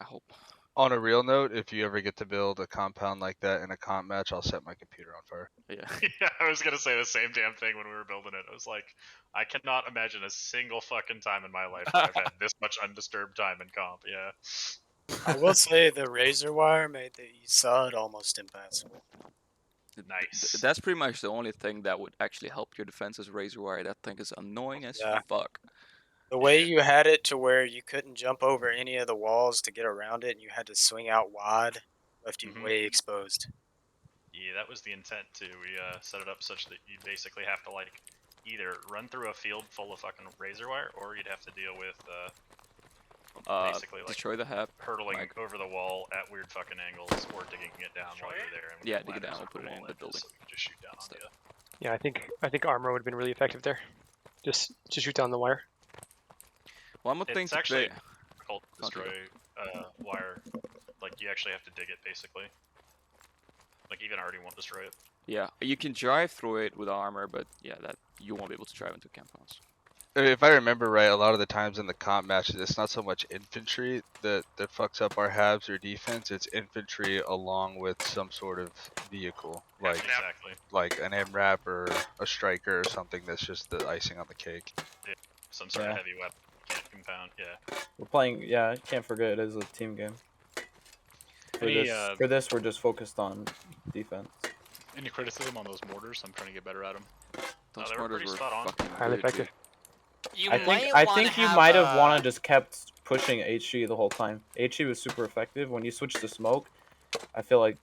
I hope. On a real note, if you ever get to build a compound like that in a comp match, I'll set my computer on fire. Yeah. Yeah, I was gonna say the same damn thing when we were building it. I was like, I cannot imagine a single fucking time in my life where I've had this much undisturbed time in comp. Yeah. I will say the razor wire made the east side almost impassable. Nice. That's pretty much the only thing that would actually help your defense is razor wire. That thing is annoying as Yeah. fuck. The way you had it to where you couldn't jump over any of the walls to get around it, and you had to swing out wide, left you way exposed. Yeah, that was the intent too. We set it up such that you basically have to like either run through a field full of fucking razor wire, or you'd have to deal with basically like destroy the hab, hurtling over the wall at weird fucking angles, or digging it down while you're there. And yeah, dig it down. We'll put it in the building. So we can just shoot down on you. Yeah, I think armor would have been really effective there. Just to shoot down the wire. One more thing It's to actually play. difficult to destroy wire. Like you actually have to dig it basically. Like even already won't destroy it. Yeah, you can drive through it with armor, but yeah, that you won't be able to drive into compounds. If I remember right, a lot of the times in the comp matches, it's not so much infantry that fucks up our habs or defense. It's infantry along with some sort of vehicle, like like an MRAP or a striker or something that's just the icing on the cake. Yeah, some sort of heavy weapon can't compound. Yeah. We're playing. Yeah, I can't forget it is a team game. For this, we're just focused on defense. Any criticism on those mortars? I'm trying to get better at them. Those they were mortars pretty were spot on. fucking Highly good, effective. You I might think you have, might have wanna just kept pushing HE the whole time. HE was super effective. When you switched to smoke, I feel like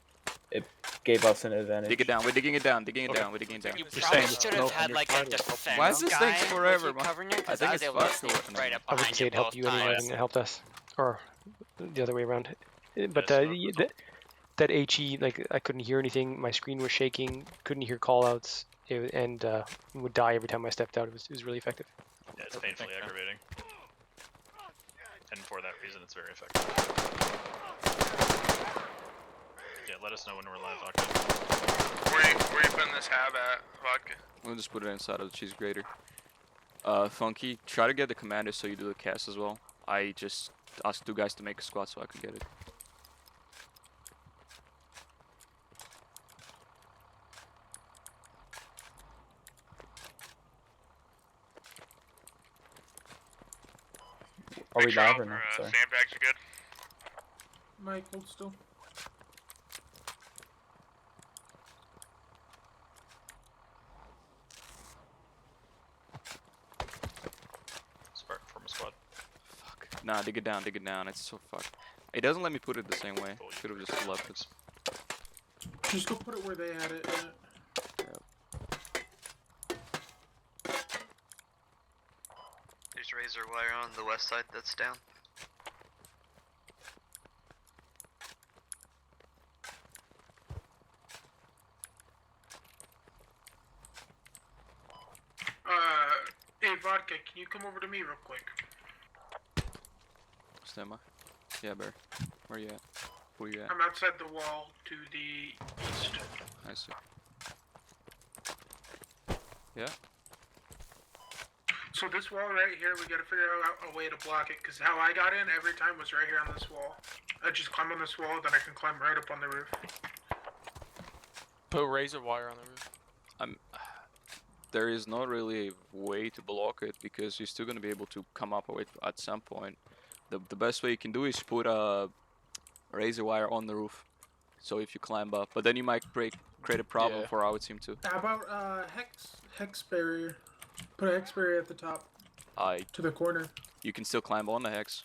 it gave us an advantage. Dig it down. We're digging it down. Digging it down. We're digging it down. You probably should have had like a defense Why is this guy thing forever, with you man? covering it, I because think I was it's able to fucked or stay what? right up I was gonna behind say you it helped both you anyway, times. and it helped us, or the other way around. But Yes, that HE, like I couldn't hear anything. My screen was shaking. Couldn't hear callouts, and would die every time I stepped out. It was really effective. Yeah, it's painfully aggravating. And for that reason, it's very effective. Yeah, let us know when we're live, Vodka. Where you putting this hab at, Vodka? We'll just put it inside of the cheese grater. Funky, try to get the commander so you do the cast as well. I just asked 2 guys to make a squad so I could get it. Are we live or no? Sorry. Sandbags are good. Mike, hold still. Spark from a squad. Fuck. Nah, dig it down. Dig it down. It's so fucked. It doesn't let me put it the same way. Could have just left it. Just go put it where they had it. There's razor wire on the west side that's down. Hey, Vodka, can you come over to me real quick? Stand by. Yeah, Bear. Where you at? Where you at? I'm outside the wall to the east. I see. Yeah. So this wall right here, we gotta figure out a way to block it, because how I got in every time was right here on this wall. I just climb on this wall, then I can climb right up on the roof. Put razor wire on the roof. There is not really a way to block it because you're still gonna be able to come up with it at some point. The best way you can do is put a razor wire on the roof. So if you climb up, but then you might create a problem for our team too. How about hex barrier? Put a hex barrier at the top. To the corner. You can still climb on the hex.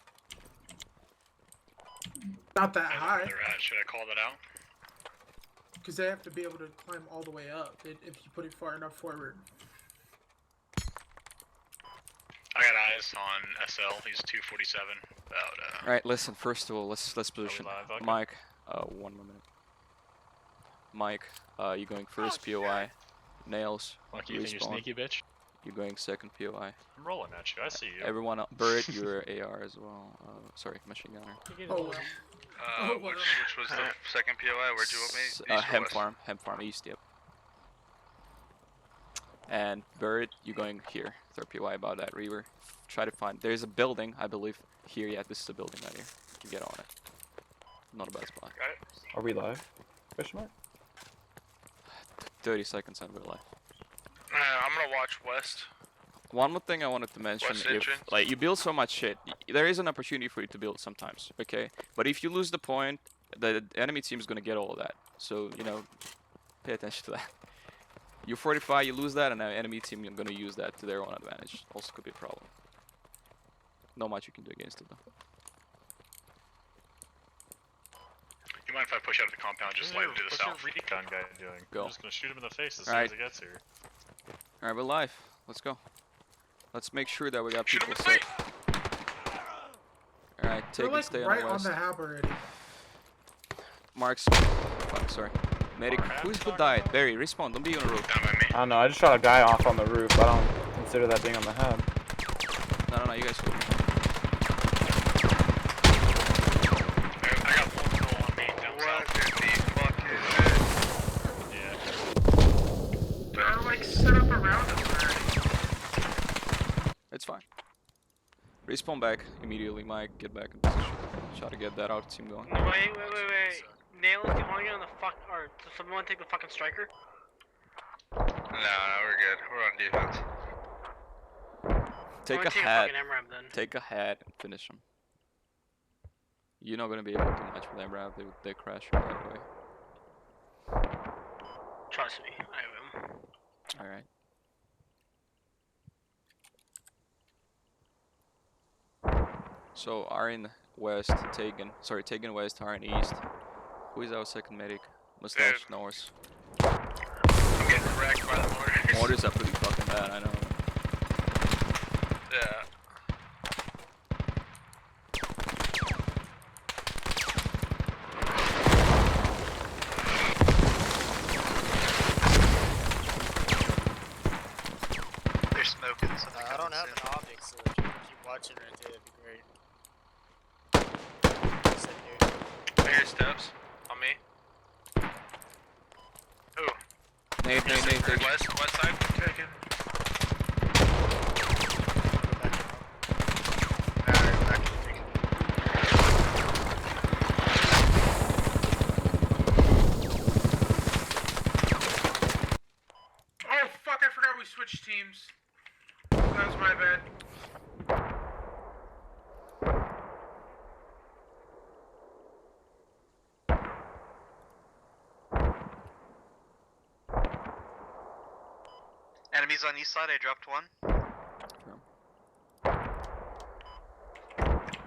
Not that high. Should I call that out? Because they have to be able to climb all the way up if you put it far enough forward. I got eyes on SL. He's 247. About All right, listen. First of all, let's position. live, okay? Mike, 1 more minute. Mike, you're going first POI. Nails. Lucky you think you're respawn. sneaky, bitch. You're going second POI. I'm rolling at you. I see you. Everyone, Bert, you're AR as well. Sorry, machine gunner. which was the second POI? Where'd you want me? East or Hemp west? farm, east, yep. And Bert, you're going here. Third POI about that river. Try to find. There's a building, I believe. Here, yeah, this is the building right here. You can get on it. Not a bad spot. Got it. Are we live? Question mark? 30 seconds and we're live. I'm gonna watch west. One more thing I wanted to mention, West if, entrance. like, you build so much shit, there is an opportunity for you to build sometimes, okay? But if you lose the point, the enemy team is gonna get all of that. So, you know, pay attention to that. You fortify, you lose that, and the enemy team is gonna use that to their own advantage. Also could be a problem. Not much you can do against it, though. You mind if I push out of the compound just slightly to the What's south? your recon guy doing? Go. I'm just gonna shoot him in the face as Alright. soon as he gets here. Alright, we're live. Let's go. Let's make sure that we got Shoot people him in the set. Alright, take We're and like stay right on the on west. the hab already. Marks. Fuck, sorry. Medic, who died? Barry, respawn, don't be on the roof. I don't know. I just shot a guy off on the roof. I don't consider that being on the hab. No, you guys go. I got multiple on me down south. They're like set up around us already. It's fine. Respawn back immediately, Mike. Get back in position. Try to get that out team going. Wait. Nails, do you want to get on the or does someone want to take the fucking striker? No, we're good. We're on defense. Take a take a hat. fucking MRAP then. Take a hat and finish him. You're not gonna be able to do much with MRAP. They crash right away. Trust me, I will. Alright. So Iron West, Taken. Sorry, Taken West, Iron East. Who is our second medic? Mustache Norse. I'm getting wrecked by the mortars. Mortars are pretty fucking bad, I know. Yeah. They're smoking, so I don't have an optic, so if you keep watching right there, that'd be great. I hear steps on me. Who? Nate. West side. Taken. Oh fuck! I forgot we switched teams. That was my bad. Enemies on east side, I dropped one.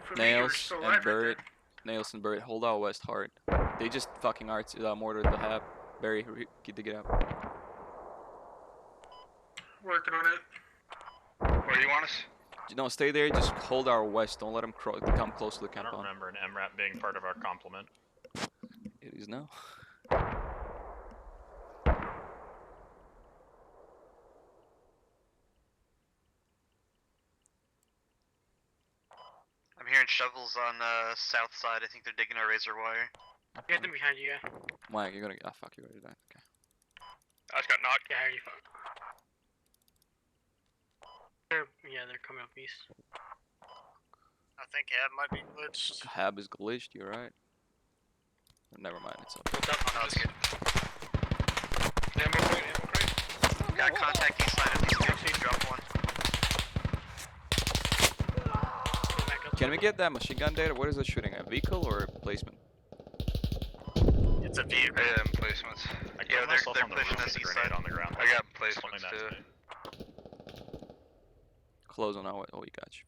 For me, you were Nails still and alive right Barrett. Nails and Barrett. Hold out West hard. They just fucking mortared the hab. Barry, get to get out. Working on it. Where do you want us? No, stay there. Just hold our West. Don't let them come close to the I don't compound. remember an MRAP being part of our complement. It is now. I'm hearing shovels on south side. I think they're digging our razor wire. Get them behind you, yeah. Mike, you're gonna. Ah, fuck, you already died. Okay. I just got knocked. Yeah, you fuck. They're coming up east. I think Hab might be glitched. Hab is glitched. You're right. Never mind. It's up. Oh, no, it's good. Ammo crate. Got contact east side of these two. Actually, drop one. Can we get that machine gun data? What is it shooting? A vehicle or a placement? It's a vehicle. Yeah, emplacements. I Yeah, killed they're myself on the pushing roof us with a east grenade side. on the ground. I got Explain placements that to too. me. Close on our way. Oh, we got you.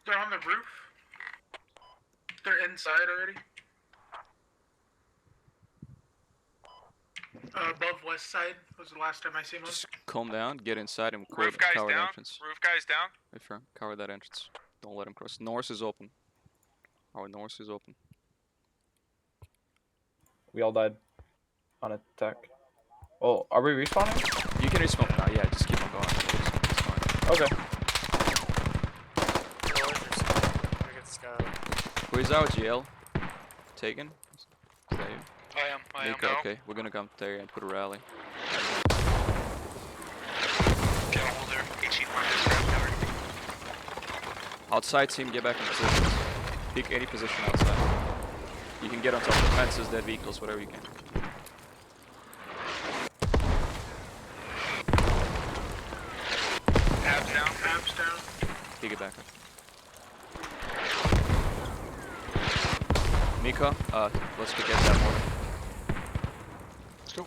They're on the roof. They're inside already. Above west side was the last time I seen one. Just calm down. Get inside and Roof guys cover the down. entrance. Roof guys down. Wait for him. Cover that entrance. Don't let him cross. North is open. Our north is open. We all died on attack. Oh, are we respawning? You can respawn now. Yeah, just keep on going. It's fine. Okay. Look at this guy. Where's our GL? Taken? Is that you? I am Mika, now. okay. We're gonna come there and put a rally. Get a hold there. HE markers tower. Outside team, get back in positions. Pick any position outside. You can get on top of the fences, dead vehicles, whatever you can. Abs down. Abs down. Pick it back up. Mika, let's go get that mortar. Let's go.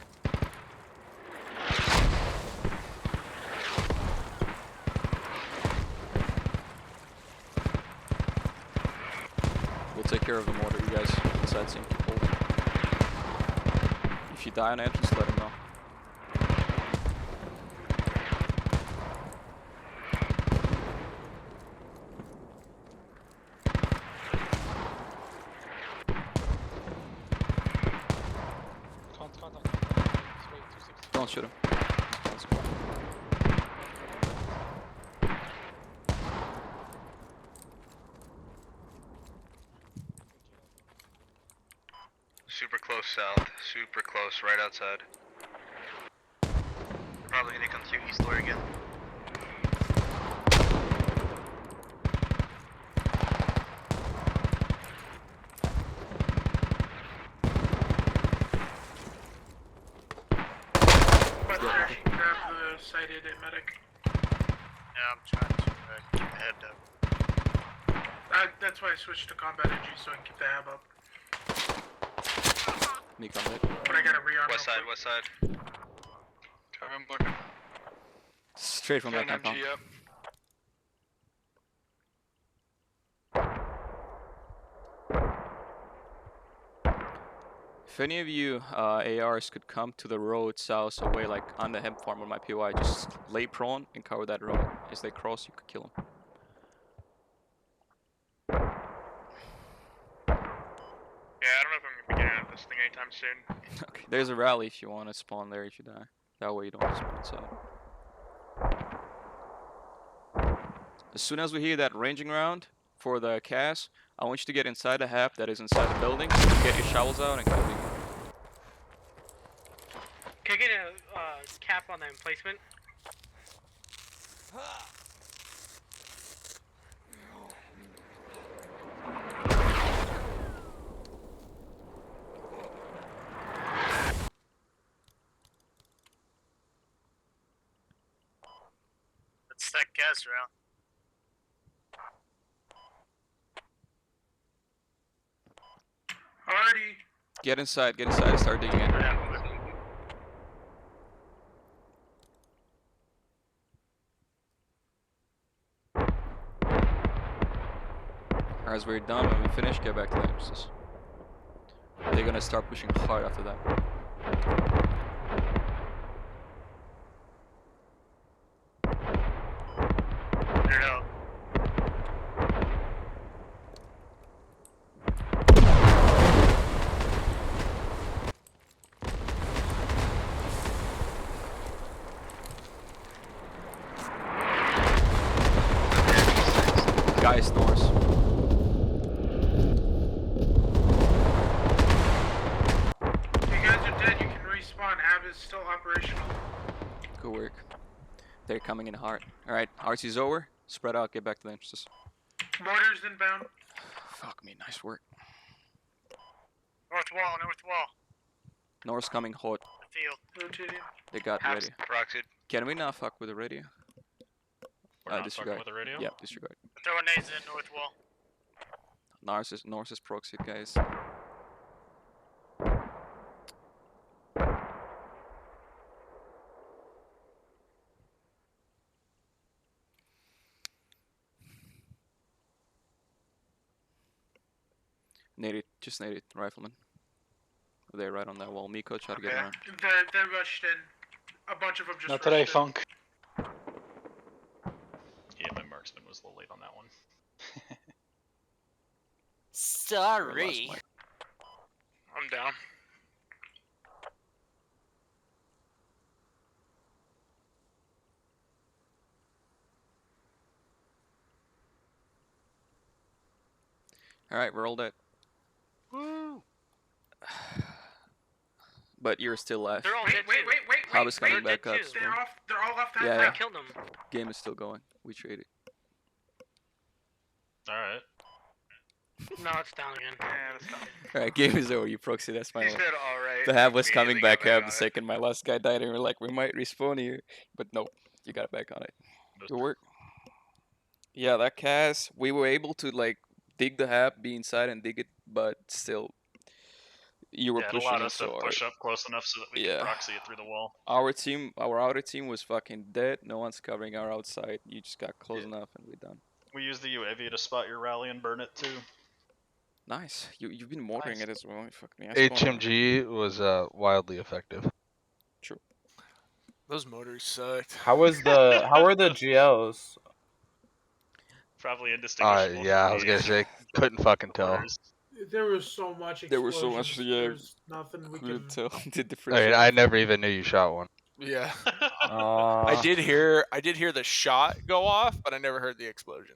We'll take care of the mortar, you guys. Inside team, keep holding. If you die on entrance, let him know. Don't shoot him. Let's go. Super close south. Super close, right outside. Probably gonna come through east door again. But grab the sighted medic. Yeah, I'm trying to keep the head up. That's why I switched to combat energy so I can keep the hab up. Mika, mid. But I gotta rearm. West side, west side. I'm looking. Straight from that Got an compound. MG up. If any of you ARs could come to the road south away, like on the hemp farm on my POI, just lay prone and cover that road. As they cross, you could kill them. Yeah, I don't know if I'm gonna be getting out of this thing anytime soon. Okay, there's a rally if you want to spawn there if you die. That way you don't spawn inside. As soon as we hear that ranging round for the cast, I want you to get inside the hab that is inside the building. Get your shovels out and kill me. Can I get a cap on the emplacement? It's that gas route. Already. Get inside and start digging in. As we're done, when we finish, get back to the emphasis. They're gonna start pushing hard after that. Clear it out. Guys, north. If you guys are dead, you can respawn. Hab is still operational. Good work. They're coming in hard. Alright, RC's over. Spread out, get back to the emphasis. Mortars inbound. Fuck me, nice work. North wall, north wall. North's coming hot. The field. Rotating. They got Hab's ready. proxied. Can we not fuck with the radio? We're not Disregard. fucking with the radio? Yep, disregard. Throwing nades in north wall. North is proxy, guys. Nade it, just nade it, rifleman. They're right on that wall. Miko, try to get around. They're rushed in. A bunch of them just Not rushed today, in. Funk. Yeah, my marksman was a little late on that one. Sorry. I'm down. Alright, we're all dead. Woo! But you're still left. They're all dead Wait, too. Hub is coming They're back dead up. too. so- They're all off that Yeah, I yeah. killed them. Game is still going. We traded. Alright. No, it's down again. Yeah, that's not. Alright, game is over. You proxy, that's my He one. said alright. The hab was coming immediately back got up on the it. second my last guy died, and we're like, we might respawn here. But nope, you got back on it. Good work. Yeah, that cast, we were able to like dig the hab, be inside and dig it, but still, you were Yeah, it pushing allowed it us to so push hard. up close enough so that we Yeah. could proxy it through the wall. Our outer team was fucking dead. No one's covering our outside. You just got close enough and we're done. We used the UAV to spot your rally and burn it too. Nice. You've been mortaring it as well. Fucking HMG was wildly effective. True. Those motors sucked. How are the GLs? Probably indistinguishable. Yeah, I from was the gonna say, couldn't fucking tell. mortars. There was so much explosions. There was so much, yeah. There's nothing we Couldn't can... tell the difference. I mean, I never even knew you shot one. Yeah. I did hear the shot go off, but I never heard the explosion.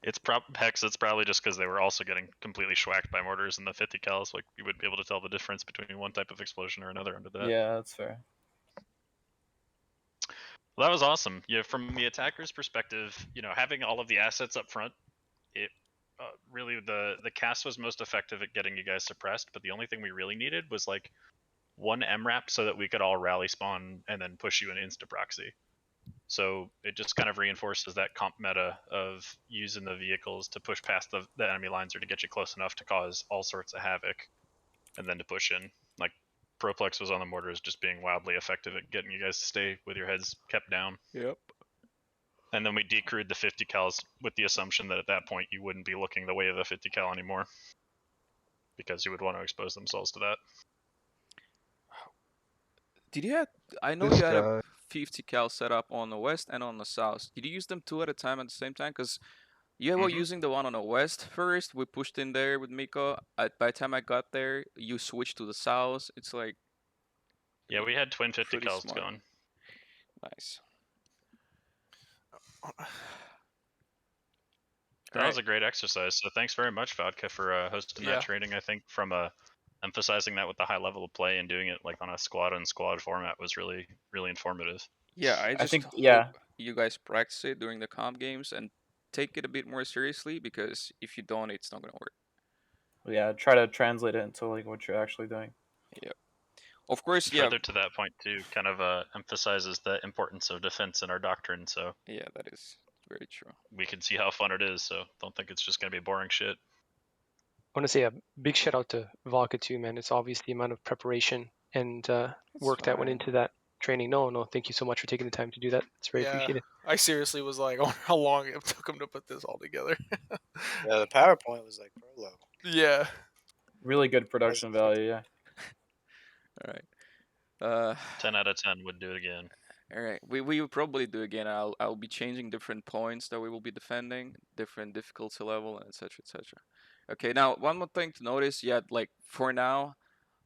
It's Hex. It's probably just because they were also getting completely schwacked by mortars in the 50 cals. Like you would be able to tell the difference between one type of explosion or another under that. Yeah, that's fair. Well, that was awesome. Yeah, from the attacker's perspective, having all of the assets up front, it really the cast was most effective at getting you guys suppressed. But the only thing we really needed was like one MRAP so that we could all rally spawn and then push you in insta proxy. So it just kind of reinforces that comp meta of using the vehicles to push past the enemy lines or to get you close enough to cause all sorts of havoc, and then to push in. Like Proplex was on the mortars just being wildly effective at getting you guys to stay with your heads kept down. Yep. And then we decrewed the 50 cals with the assumption that at that point you wouldn't be looking the way of the 50 cal anymore, because you would want to expose themselves to that. Did you have? I know This you had a guy. 50 cal set up on the west and on the south. Did you use them two at a time at the same time? Because you were using the one on the west first. We pushed in there with Miko. By the time I got there, you switched to the south. It's like. Yeah, we had twin 50 pretty cals smart. going. Nice. That was a great exercise. So thanks very much, Vodka, for hosting that training. I think from emphasizing that with the high level of play and doing it like on a squad and squad format was really, really informative. Yeah, I just think hope you guys practice it during the comp games and take it a bit more seriously, because if you don't, it's not gonna work. Yeah, try to translate it into like what you're actually doing. Yeah. Of course, Further to that point too, kind of emphasizes the importance of defense in our doctrine. So yeah, that is very true. We can see how fun it is. So don't think it's just gonna be boring shit. I want to say a big shout out to Vodka too, man. It's obvious the amount of preparation and work that went into that training. No, thank you so much for taking the time to do that. It's very appreciated. I seriously was like, I wonder how long it took him to put this all together. Yeah, the PowerPoint was like pro level. Yeah. Really good production value, yeah. All right. 10 out of 10 would do it again. All right, we will probably do again. I'll be changing different points that we will be defending, different difficulty level, and etc. etc. Okay, now one more thing to notice. Yeah, like for now,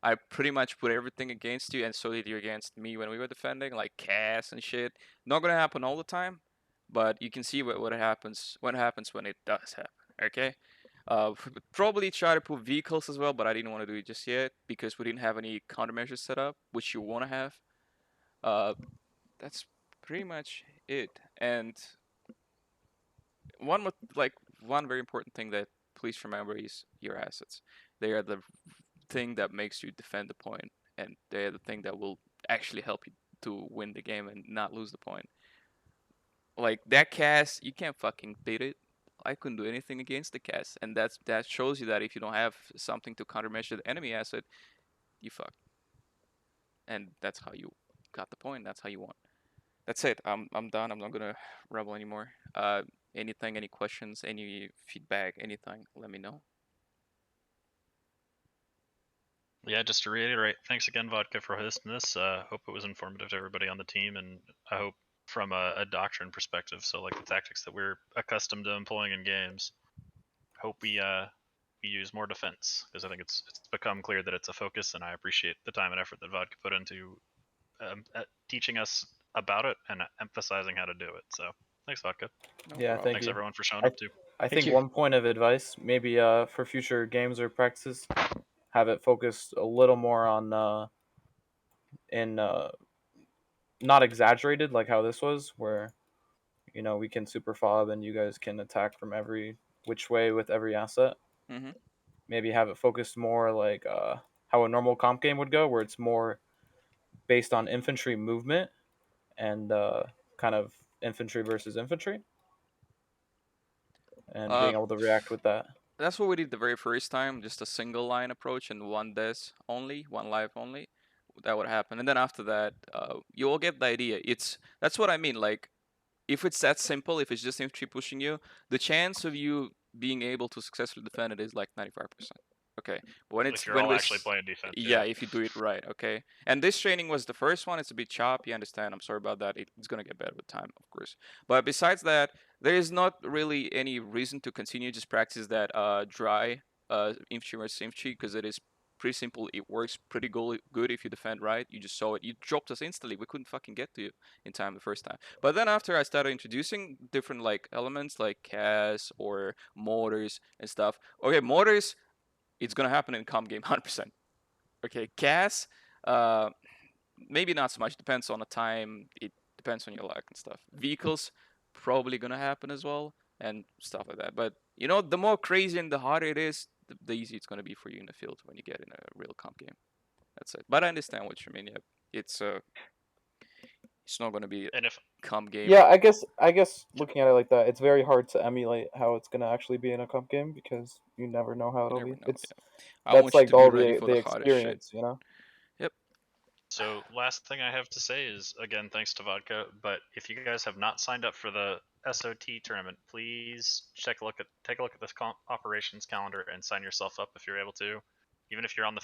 I pretty much put everything against you, and so did you against me when we were defending, like cast and shit. Not gonna happen all the time, but you can see what happens when it does happen. Okay. Probably try to put vehicles as well, but I didn't want to do it just yet because we didn't have any countermeasures set up, which you want to have. That's pretty much it. And one very important thing that please remember is your assets. They are the thing that makes you defend the point, and they are the thing that will actually help you to win the game and not lose the point. Like that cast, you can't fucking beat it. I couldn't do anything against the cast, and that shows you that if you don't have something to countermeasure the enemy asset, you fucked. And that's how you got the point. That's how you won. That's it. I'm done. I'm not gonna rebel anymore. Anything, any questions, any feedback, anything, let me know. Yeah, just to reiterate, thanks again, Vodka, for hosting this. Hope it was informative to everybody on the team, and I hope from a doctrine perspective, so like the tactics that we're accustomed to employing in games, hope we use more defense, because I think it's become clear that it's a focus, and I appreciate the time and effort that Vodka put into teaching us about it and emphasizing how to do it. So thanks, Vodka. Yeah, thank Thanks you. everyone for showing up too. I think one point of advice, maybe for future games or practices, have it focused a little more on not exaggerated like how this was, where we can super fob and you guys can attack from every which way with every asset. Mm-hmm. Maybe have it focused more like how a normal comp game would go, where it's more based on infantry movement and kind of infantry versus infantry, and being able to react with that. That's what we did the very first time, just a single line approach and one des only, one life only. That would happen, and then after that, you will get the idea. That's what I mean. Like, if it's that simple, if it's just infantry pushing you, the chance of you being able to successfully defend it is like 95%. Okay, but when it's if you're all actually playing defense, yeah, if you do it right, okay. And this training was the first one. It's a bit choppy. I understand. I'm sorry about that. It's gonna get better with time, of course. But besides that, there is not really any reason to continue. Just practice that dry infantry versus infantry, because it is pretty simple. It works pretty good if you defend right. You just saw it. You dropped us instantly. We couldn't fucking get to you in time the first time. But then after I started introducing different like elements like CAS or mortars and stuff. Okay, mortars, it's gonna happen in comp game 100%. Okay, CAS, maybe not so much. Depends on the time. It depends on your luck and stuff. Vehicles, probably gonna happen as well and stuff like that. But the more crazy and the harder it is, the easier it's gonna be for you in the field when you get in a real comp game. That's it. But I understand what you mean. Yeah, it's not gonna be and if comp game. Yeah, I guess looking at it like that, it's very hard to emulate how it's gonna actually be in a comp game because you never know how it'll be. It's I that's want you like to be all ready the for the the hardest shit. experience, you know. Yep. So last thing I have to say is, again, thanks to Vodka, but if you guys have not signed up for the SOT tournament, please take a look at this operations calendar and sign yourself up if you're able to. Even if you're on the